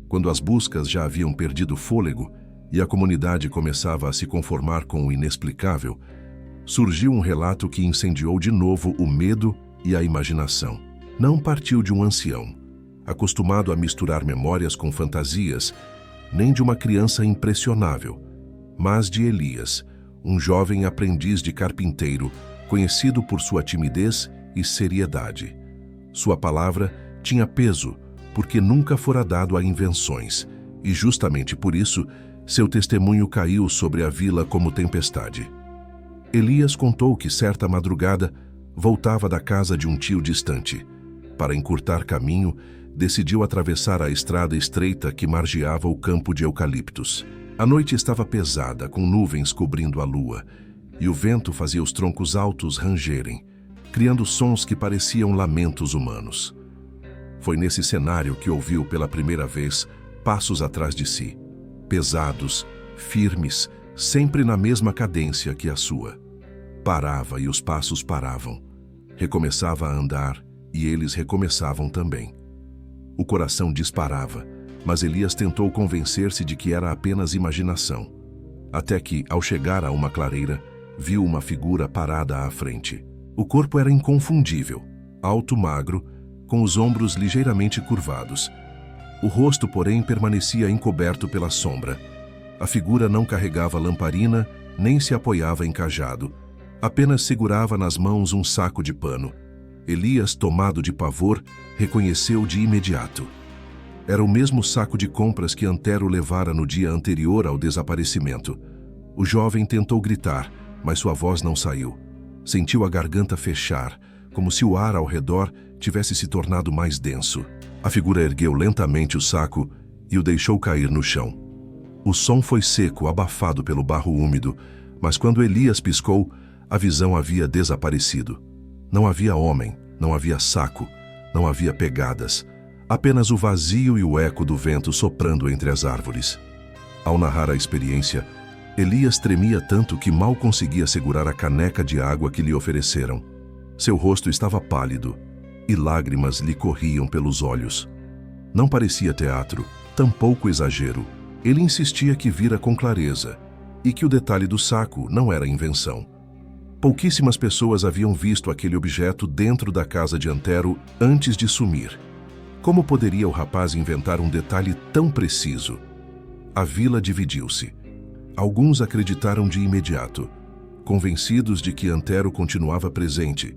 Speaker 1: Quando as buscas já haviam perdido fôlego e a comunidade começava a se conformar com o inexplicável, surgiu um relato que incendiou de novo o medo e a imaginação. Não partiu de um ancião, acostumado a misturar memórias com fantasias, nem de uma criança impressionável, mas de Elias, um jovem aprendiz de carpinteiro, conhecido por sua timidez e seriedade. Sua palavra tinha peso, porque nunca fora dado a invenções, e justamente por isso, seu testemunho caiu sobre a vila como tempestade. Elias contou que certa madrugada voltava da casa de um tio distante. Para encurtar caminho, decidiu atravessar a estrada estreita que margeava o campo de eucaliptos. A noite estava pesada, com nuvens cobrindo a lua, e o vento fazia os troncos altos rangerem, criando sons que pareciam lamentos humanos. Foi nesse cenário que ouviu pela primeira vez passos atrás de si, pesados, firmes, sempre na mesma cadência que a sua. Parava e os passos paravam. Recomeçava a andar e eles recomeçavam também. O coração disparava, mas Elias tentou convencer-se de que era apenas imaginação. Até que, ao chegar a uma clareira, viu uma figura parada à frente. O corpo era inconfundível, alto, magro, com os ombros ligeiramente curvados. O rosto, porém, permanecia encoberto pela sombra. A figura não carregava lamparina, nem se apoiava em cajado. Apenas segurava nas mãos um saco de pano. Elias, tomado de pavor, reconheceu de imediato. Era o mesmo saco de compras que Antero levara no dia anterior ao desaparecimento. O jovem tentou gritar, mas sua voz não saiu. Sentiu a garganta fechar, como se o ar ao redor tivesse se tornado mais denso. A figura ergueu lentamente o saco e o deixou cair no chão. O som foi seco, abafado pelo barro úmido, mas quando Elias piscou, a visão havia desaparecido. Não havia homem, não havia saco, não havia pegadas, apenas o vazio e o eco do vento soprando entre as árvores. Ao narrar a experiência, Elias tremia tanto que mal conseguia segurar a caneca de água que lhe ofereceram. Seu rosto estava pálido e lágrimas lhe corriam pelos olhos. Não parecia teatro, tampouco exagero. Ele insistia que vira com clareza e que o detalhe do saco não era invenção. Pouquíssimas pessoas haviam visto aquele objeto dentro da casa de Antero antes de sumir. Como poderia o rapaz inventar um detalhe tão preciso? A vila dividiu-se. Alguns acreditaram de imediato, convencidos de que Antero continuava presente,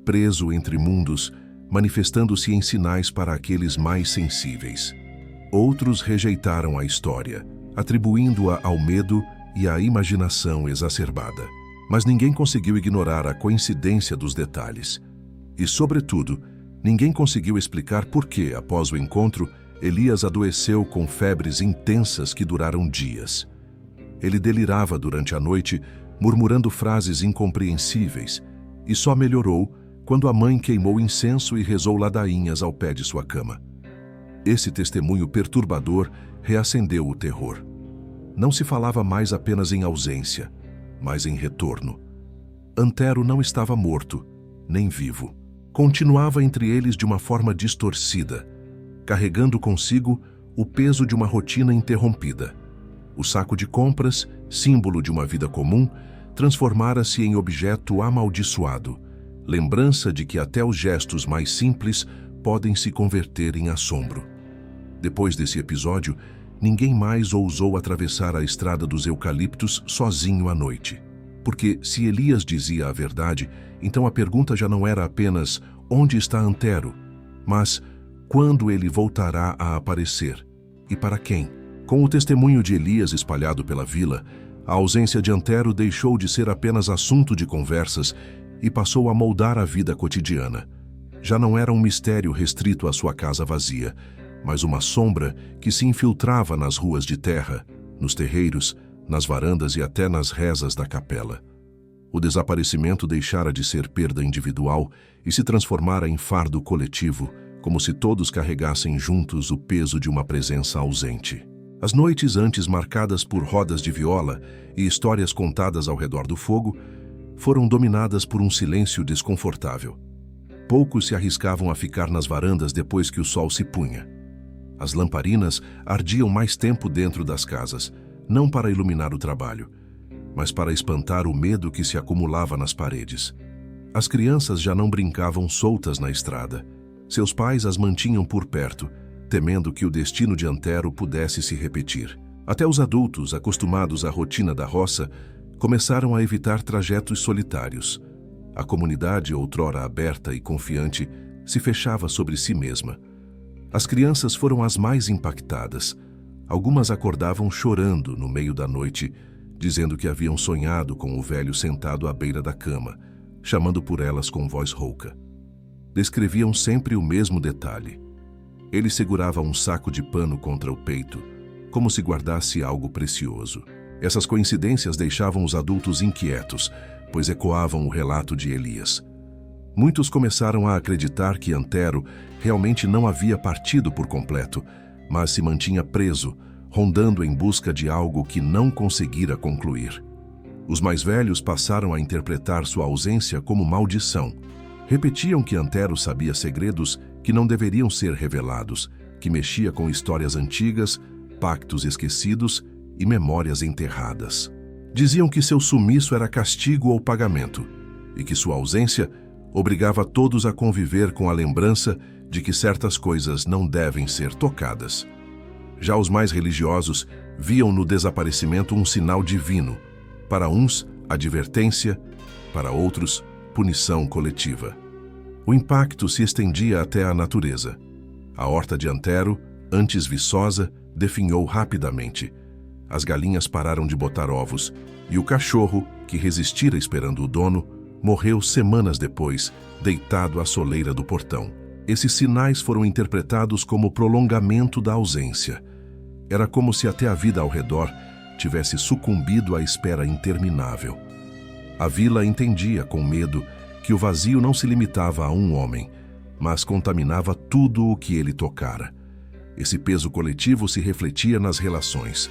Speaker 1: preso entre mundos, manifestando-se em sinais para aqueles mais sensíveis. Outros rejeitaram a história, atribuindo-a ao medo e à imaginação exacerbada. Mas ninguém conseguiu ignorar a coincidência dos detalhes. E, sobretudo, ninguém conseguiu explicar por que, após o encontro, Elias adoeceu com febres intensas que duraram dias. Ele delirava durante a noite, murmurando frases incompreensíveis, e só melhorou quando a mãe queimou incenso e rezou ladainhas ao pé de sua cama. Esse testemunho perturbador reacendeu o terror. Não se falava mais apenas em ausência, mas em retorno. Antero não estava morto, nem vivo. Continuava entre eles de uma forma distorcida, carregando consigo o peso de uma rotina interrompida. O saco de compras, símbolo de uma vida comum, transformara-se em objeto amaldiçoado, lembrança de que até os gestos mais simples podem se converter em assombro. Depois desse episódio, ninguém mais ousou atravessar a estrada dos eucaliptos sozinho à noite. Porque se Elias dizia a verdade, então a pergunta já não era apenas onde está Antero, mas quando ele voltará a aparecer e para quem. Com o testemunho de Elias espalhado pela vila, a ausência de Antero deixou de ser apenas assunto de conversas e passou a moldar a vida cotidiana. Já não era um mistério restrito à sua casa vazia, mas uma sombra que se infiltrava nas ruas de terra, nos terreiros, nas varandas e até nas rezas da capela. O desaparecimento deixara de ser perda individual e se transformara em fardo coletivo, como se todos carregassem juntos o peso de uma presença ausente. As noites antes marcadas por rodas de viola e histórias contadas ao redor do fogo foram dominadas por um silêncio desconfortável. Poucos se arriscavam a ficar nas varandas depois que o sol se punha. As lamparinas ardiam mais tempo dentro das casas, não para iluminar o trabalho, mas para espantar o medo que se acumulava nas paredes. As crianças já não brincavam soltas na estrada. Seus pais as mantinham por perto, temendo que o destino de Antero pudesse se repetir. Até os adultos, acostumados à rotina da roça, começaram a evitar trajetos solitários. A comunidade, outrora aberta e confiante, se fechava sobre si mesma. As crianças foram as mais impactadas. Algumas acordavam chorando no meio da noite, dizendo que haviam sonhado com o velho sentado à beira da cama, chamando por elas com voz rouca. Descreviam sempre o mesmo detalhe. Ele segurava um saco de pano contra o peito, como se guardasse algo precioso. Essas coincidências deixavam os adultos inquietos, pois ecoavam o relato de Elias. Muitos começaram a acreditar que Antero realmente não havia partido por completo, mas se mantinha preso, rondando em busca de algo que não conseguira concluir. Os mais velhos passaram a interpretar sua ausência como maldição. Repetiam que Antero sabia segredos que não deveriam ser revelados, que mexia com histórias antigas, pactos esquecidos e memórias enterradas. Diziam que seu sumiço era castigo ou pagamento, e que sua ausência obrigava todos a conviver com a lembrança de que certas coisas não devem ser tocadas. Já os mais religiosos viam no desaparecimento um sinal divino. Para uns, advertência, para outros, punição coletiva. O impacto se estendia até a natureza. A horta de Antero, antes viçosa, definhou rapidamente. As galinhas pararam de botar ovos, e o cachorro, que resistira esperando o dono, morreu semanas depois, deitado à soleira do portão. Esses sinais foram interpretados como prolongamento da ausência. Era como se até a vida ao redor tivesse sucumbido à espera interminável. A vila entendia, com medo, que o vazio não se limitava a um homem, mas contaminava tudo o que ele tocara. Esse peso coletivo se refletia nas relações.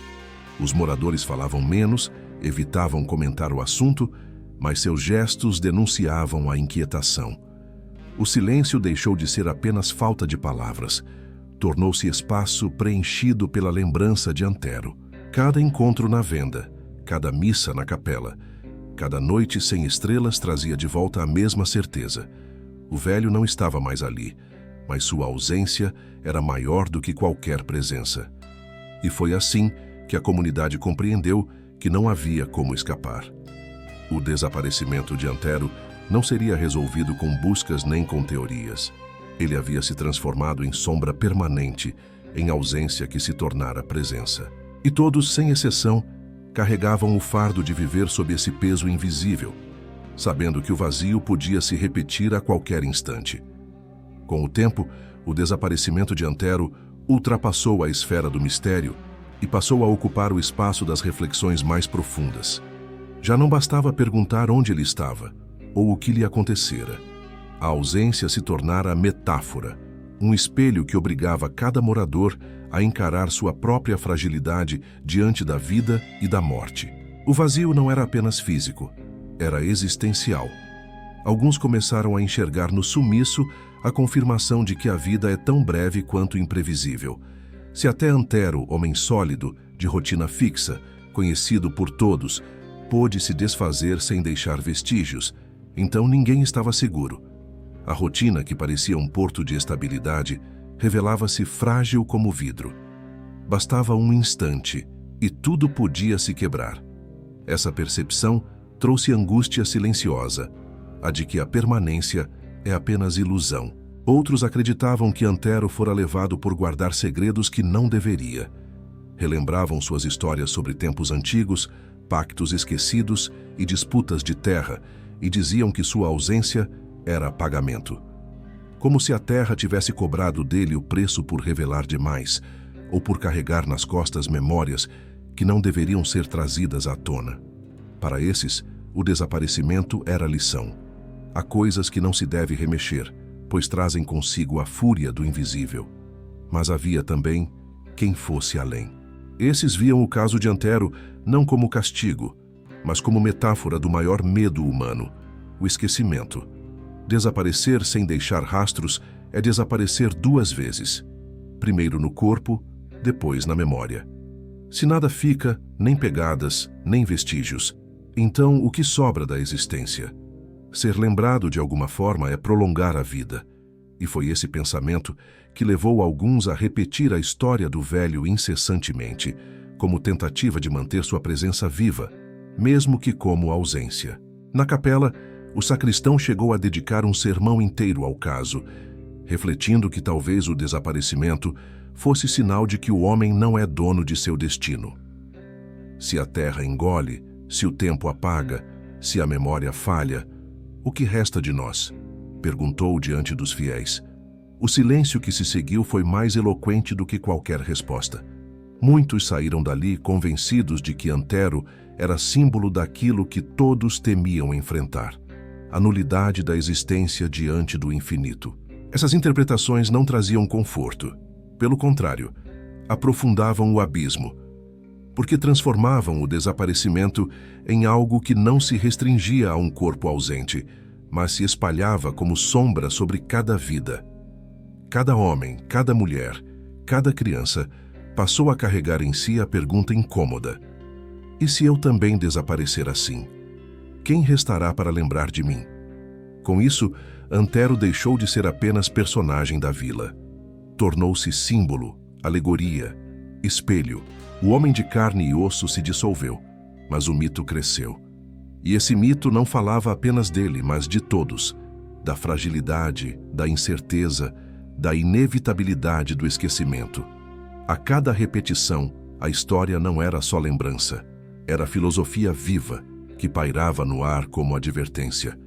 Speaker 1: Os moradores falavam menos, evitavam comentar o assunto, mas seus gestos denunciavam a inquietação. O silêncio deixou de ser apenas falta de palavras. Tornou-se espaço preenchido pela lembrança de Antero. Cada encontro na venda, cada missa na capela, cada noite sem estrelas trazia de volta a mesma certeza. O velho não estava mais ali, mas sua ausência era maior do que qualquer presença. E foi assim que a comunidade compreendeu que não havia como escapar. O desaparecimento de Antero não seria resolvido com buscas nem com teorias. Ele havia se transformado em sombra permanente, em ausência que se tornara presença. E todos, sem exceção, carregavam o fardo de viver sob esse peso invisível, sabendo que o vazio podia se repetir a qualquer instante. Com o tempo, o desaparecimento de Antero ultrapassou a esfera do mistério e passou a ocupar o espaço das reflexões mais profundas. Já não bastava perguntar onde ele estava, ou o que lhe acontecera. A ausência se tornara metáfora, um espelho que obrigava cada morador a encarar sua própria fragilidade diante da vida e da morte. O vazio não era apenas físico, era existencial. Alguns começaram a enxergar no sumiço a confirmação de que a vida é tão breve quanto imprevisível. Se até Antero, homem sólido, de rotina fixa, conhecido por todos, pôde se desfazer sem deixar vestígios, então ninguém estava seguro. A rotina, que parecia um porto de estabilidade, revelava-se frágil como vidro. Bastava um instante e tudo podia se quebrar. Essa percepção trouxe angústia silenciosa, a de que a permanência é apenas ilusão. Outros acreditavam que Antero fora levado por guardar segredos que não deveria. Relembravam suas histórias sobre tempos antigos, pactos esquecidos e disputas de terra, e diziam que sua ausência era pagamento. Como se a terra tivesse cobrado dele o preço por revelar demais, ou por carregar nas costas memórias que não deveriam ser trazidas à tona. Para esses, o desaparecimento era lição. Há coisas que não se deve remexer, pois trazem consigo a fúria do invisível. Mas havia também quem fosse além. Esses viam o caso de Antero não como castigo, mas como metáfora do maior medo humano, o esquecimento. Desaparecer sem deixar rastros é desaparecer duas vezes. Primeiro no corpo, depois na memória. Se nada fica, nem pegadas, nem vestígios, então o que sobra da existência? Ser lembrado de alguma forma é prolongar a vida. E foi esse pensamento que levou alguns a repetir a história do velho incessantemente, como tentativa de manter sua presença viva, mesmo que como ausência. Na capela, o sacristão chegou a dedicar um sermão inteiro ao caso, refletindo que talvez o desaparecimento fosse sinal de que o homem não é dono de seu destino. Se a terra engole, se o tempo apaga, se a memória falha, o que resta de nós? Perguntou diante dos fiéis. O silêncio que se seguiu foi mais eloquente do que qualquer resposta. Muitos saíram dali convencidos de que Antero era símbolo daquilo que todos temiam enfrentar: a nulidade da existência diante do infinito. Essas interpretações não traziam conforto. Pelo contrário, aprofundavam o abismo, porque transformavam o desaparecimento em algo que não se restringia a um corpo ausente, mas se espalhava como sombra sobre cada vida. Cada homem, cada mulher, cada criança passou a carregar em si a pergunta incômoda: e se eu também desaparecer assim? Quem restará para lembrar de mim? Com isso, Antero deixou de ser apenas personagem da vila. Tornou-se símbolo, alegoria, espelho. O homem de carne e osso se dissolveu, mas o mito cresceu. E esse mito não falava apenas dele, mas de todos, da fragilidade, da incerteza, da inevitabilidade do esquecimento. A cada repetição, a história não era só lembrança, era filosofia viva, que pairava no ar como advertência.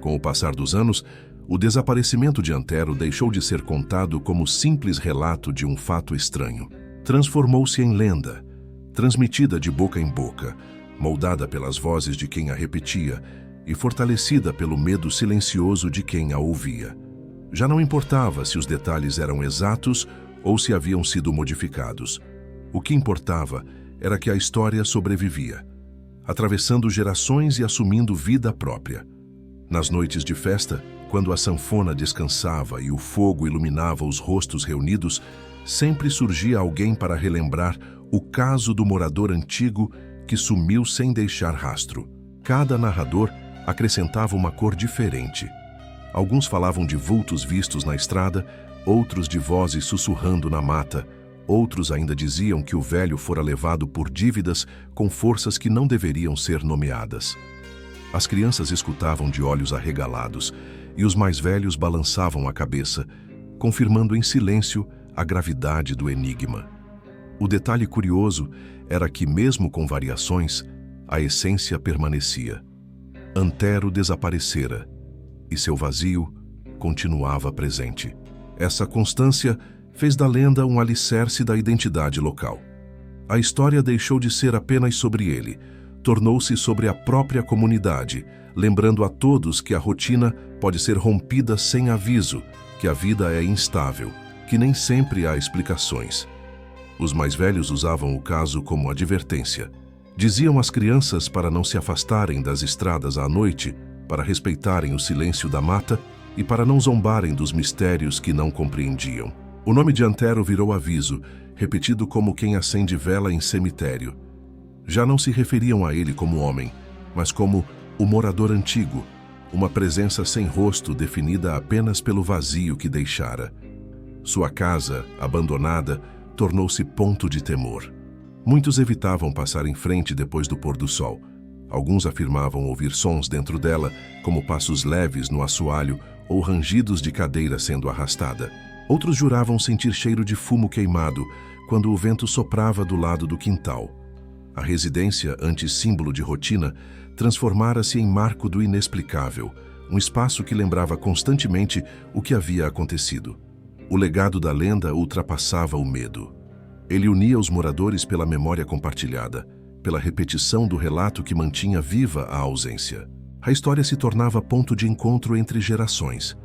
Speaker 1: Com o passar dos anos, o desaparecimento de Antero deixou de ser contado como simples relato de um fato estranho. Transformou-se em lenda, transmitida de boca em boca, moldada pelas vozes de quem a repetia e fortalecida pelo medo silencioso de quem a ouvia. Já não importava se os detalhes eram exatos ou se haviam sido modificados. O que importava era que a história sobrevivia, atravessando gerações e assumindo vida própria. Nas noites de festa, quando a sanfona descansava e o fogo iluminava os rostos reunidos, sempre surgia alguém para relembrar o caso do morador antigo que sumiu sem deixar rastro. Cada narrador acrescentava uma cor diferente. Alguns falavam de vultos vistos na estrada, outros de vozes sussurrando na mata, outros ainda diziam que o velho fora levado por dívidas com forças que não deveriam ser nomeadas. As crianças escutavam de olhos arregalados e os mais velhos balançavam a cabeça, confirmando em silêncio a gravidade do enigma. O detalhe curioso era que, mesmo com variações, a essência permanecia. Antero desaparecera e seu vazio continuava presente. Essa constância fez da lenda um alicerce da identidade local. A história deixou de ser apenas sobre ele, tornou-se sobre a própria comunidade, lembrando a todos que a rotina pode ser rompida sem aviso, que a vida é instável, que nem sempre há explicações. Os mais velhos usavam o caso como advertência. Diziam às crianças para não se afastarem das estradas à noite, para respeitarem o silêncio da mata e para não zombarem dos mistérios que não compreendiam. O nome de Antero virou aviso, repetido como quem acende vela em cemitério. Já não se referiam a ele como homem, mas como o morador antigo, uma presença sem rosto definida apenas pelo vazio que deixara. Sua casa, abandonada, tornou-se ponto de temor. Muitos evitavam passar em frente depois do pôr do sol. Alguns afirmavam ouvir sons dentro dela, como passos leves no assoalho ou rangidos de cadeira sendo arrastada. Outros juravam sentir cheiro de fumo queimado quando o vento soprava do lado do quintal. A residência, antes símbolo de rotina, transformara-se em marco do inexplicável, um espaço que lembrava constantemente o que havia acontecido. O legado da lenda ultrapassava o medo. Ele unia os moradores pela memória compartilhada, pela repetição do relato que mantinha viva a ausência. A história se tornava ponto de encontro entre gerações.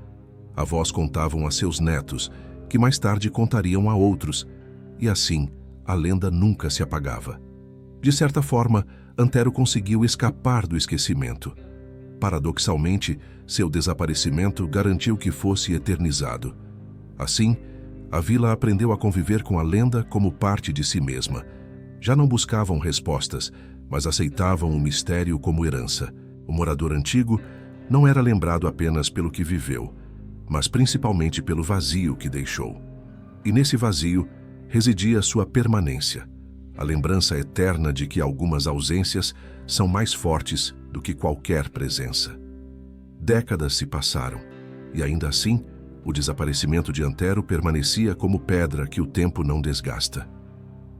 Speaker 1: Avós contavam a seus netos, que mais tarde contariam a outros, e assim a lenda nunca se apagava. De certa forma, Antero conseguiu escapar do esquecimento. Paradoxalmente, seu desaparecimento garantiu que fosse eternizado. Assim, a vila aprendeu a conviver com a lenda como parte de si mesma. Já não buscavam respostas, mas aceitavam o mistério como herança. O morador antigo não era lembrado apenas pelo que viveu, mas principalmente pelo vazio que deixou. E nesse vazio residia sua permanência, a lembrança eterna de que algumas ausências são mais fortes do que qualquer presença. Décadas se passaram, e ainda assim, o desaparecimento de Antero permanecia como pedra que o tempo não desgasta.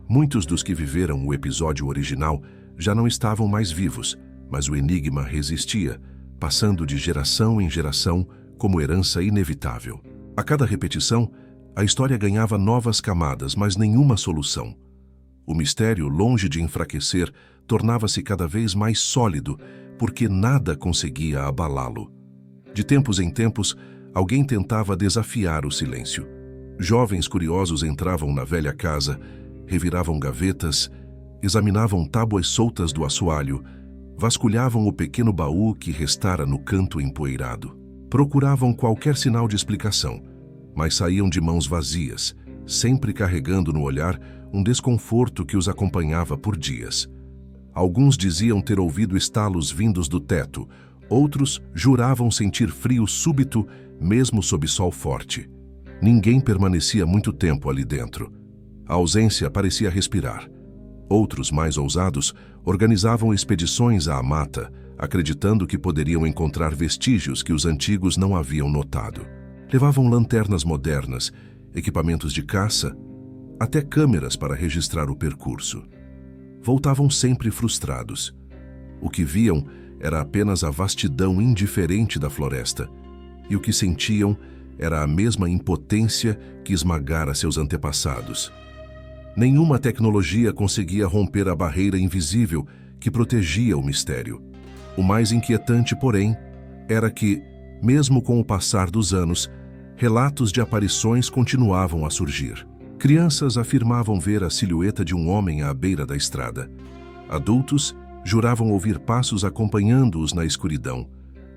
Speaker 1: Muitos dos que viveram o episódio original já não estavam mais vivos, mas o enigma resistia, passando de geração em geração como herança inevitável. A cada repetição, a história ganhava novas camadas, mas nenhuma solução. O mistério, longe de enfraquecer, tornava-se cada vez mais sólido, porque nada conseguia abalá-lo. De tempos em tempos, alguém tentava desafiar o silêncio. Jovens curiosos entravam na velha casa, reviravam gavetas, examinavam tábuas soltas do assoalho, vasculhavam o pequeno baú que restara no canto empoeirado. Procuravam qualquer sinal de explicação, mas saíam de mãos vazias, sempre carregando no olhar um desconforto que os acompanhava por dias. Alguns diziam ter ouvido estalos vindos do teto, outros juravam sentir frio súbito, mesmo sob sol forte. Ninguém permanecia muito tempo ali dentro. A ausência parecia respirar. Outros, mais ousados, organizavam expedições à mata, acreditando que poderiam encontrar vestígios que os antigos não haviam notado. Levavam lanternas modernas, equipamentos de caça, até câmeras para registrar o percurso. Voltavam sempre frustrados. O que viam era apenas a vastidão indiferente da floresta, e o que sentiam era a mesma impotência que esmagara seus antepassados. Nenhuma tecnologia conseguia romper a barreira invisível que protegia o mistério. O mais inquietante, porém, era que, mesmo com o passar dos anos, relatos de aparições continuavam a surgir. Crianças afirmavam ver a silhueta de um homem à beira da estrada. Adultos juravam ouvir passos acompanhando-os na escuridão.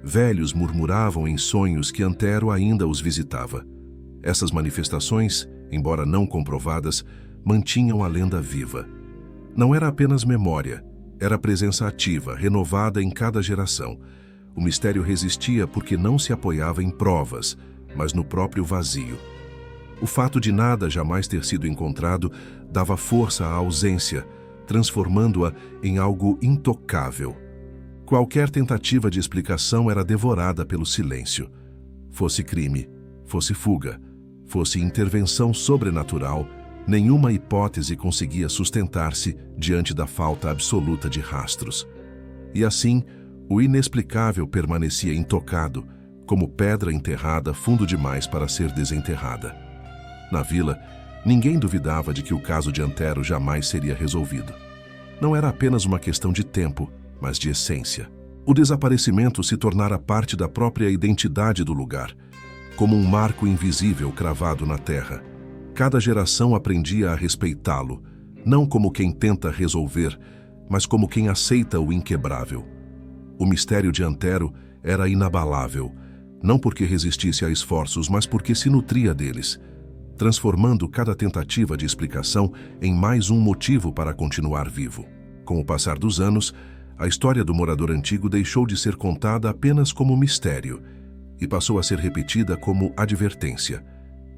Speaker 1: Velhos murmuravam em sonhos que Antero ainda os visitava. Essas manifestações, embora não comprovadas, mantinham a lenda viva. Não era apenas memória, era presença ativa, renovada em cada geração. O mistério resistia porque não se apoiava em provas, mas no próprio vazio. O fato de nada jamais ter sido encontrado dava força à ausência, transformando-a em algo intocável. Qualquer tentativa de explicação era devorada pelo silêncio. Fosse crime, fosse fuga, fosse intervenção sobrenatural, nenhuma hipótese conseguia sustentar-se diante da falta absoluta de rastros. E assim, o inexplicável permanecia intocado, como pedra enterrada fundo demais para ser desenterrada. Na vila, ninguém duvidava de que o caso de Antero jamais seria resolvido. Não era apenas uma questão de tempo, mas de essência. O desaparecimento se tornara parte da própria identidade do lugar, como um marco invisível cravado na terra. Cada geração aprendia a respeitá-lo, não como quem tenta resolver, mas como quem aceita o inquebrável. O mistério de Antero era inabalável, não porque resistisse a esforços, mas porque se nutria deles, transformando cada tentativa de explicação em mais um motivo para continuar vivo. Com o passar dos anos, a história do morador antigo deixou de ser contada apenas como mistério e passou a ser repetida como advertência.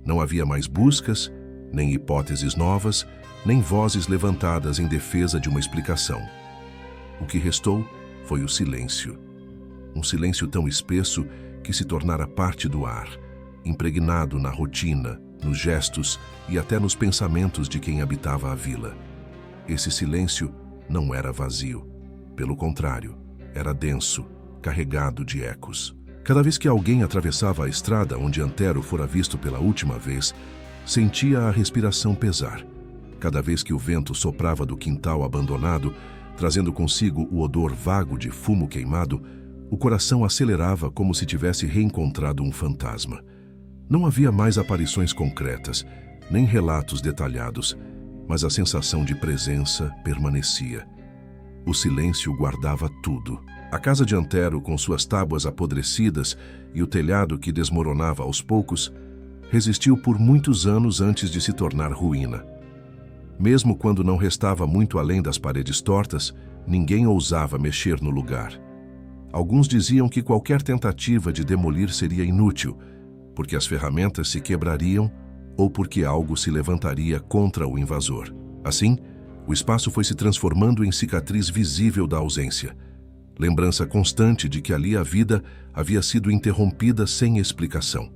Speaker 1: Não havia mais buscas, nem hipóteses novas, nem vozes levantadas em defesa de uma explicação. O que restou foi o silêncio. Um silêncio tão espesso que se tornara parte do ar, impregnado na rotina, nos gestos e até nos pensamentos de quem habitava a vila. Esse silêncio não era vazio. Pelo contrário, era denso, carregado de ecos. Cada vez que alguém atravessava a estrada onde Antero fora visto pela última vez, sentia a respiração pesar. Cada vez que o vento soprava do quintal abandonado, trazendo consigo o odor vago de fumo queimado, o coração acelerava como se tivesse reencontrado um fantasma. Não havia mais aparições concretas, nem relatos detalhados, mas a sensação de presença permanecia. O silêncio guardava tudo. A casa de Antero, com suas tábuas apodrecidas e o telhado que desmoronava aos poucos, resistiu por muitos anos antes de se tornar ruína. Mesmo quando não restava muito além das paredes tortas, ninguém ousava mexer no lugar. Alguns diziam que qualquer tentativa de demolir seria inútil, porque as ferramentas se quebrariam ou porque algo se levantaria contra o invasor. Assim, o espaço foi se transformando em cicatriz visível da ausência, lembrança constante de que ali a vida havia sido interrompida sem explicação.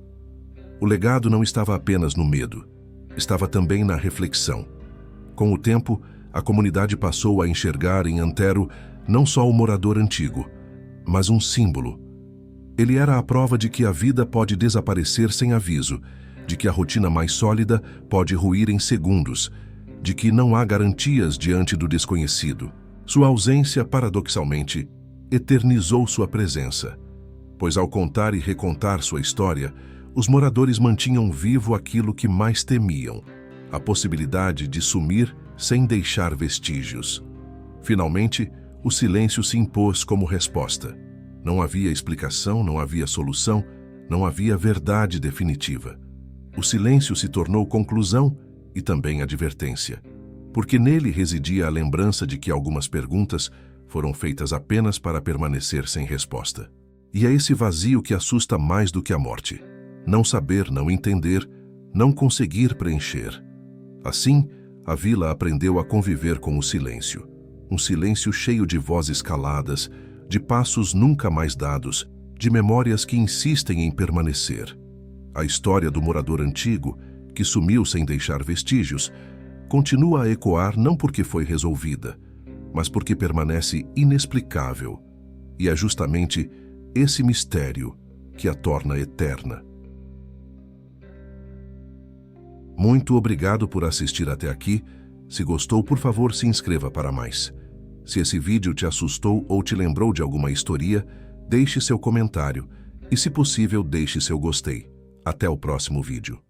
Speaker 1: O legado não estava apenas no medo, estava também na reflexão. Com o tempo, a comunidade passou a enxergar em Antero não só o morador antigo, mas um símbolo. Ele era a prova de que a vida pode desaparecer sem aviso, de que a rotina mais sólida pode ruir em segundos, de que não há garantias diante do desconhecido. Sua ausência, paradoxalmente, eternizou sua presença, pois ao contar e recontar sua história, os moradores mantinham vivo aquilo que mais temiam, a possibilidade de sumir sem deixar vestígios. Finalmente, o silêncio se impôs como resposta. Não havia explicação, não havia solução, não havia verdade definitiva. O silêncio se tornou conclusão e também advertência, porque nele residia a lembrança de que algumas perguntas foram feitas apenas para permanecer sem resposta. E é esse vazio que assusta mais do que a morte. Não saber, não entender, não conseguir preencher. Assim, a vila aprendeu a conviver com o silêncio. Um silêncio cheio de vozes caladas, de passos nunca mais dados, de memórias que insistem em permanecer. A história do morador antigo, que sumiu sem deixar vestígios, continua a ecoar não porque foi resolvida, mas porque permanece inexplicável. E é justamente esse mistério que a torna eterna. Muito obrigado por assistir até aqui. Se gostou, por favor, se inscreva para mais. Se esse vídeo te assustou ou te lembrou de alguma história, deixe seu comentário e, se possível, deixe seu gostei. Até o próximo vídeo.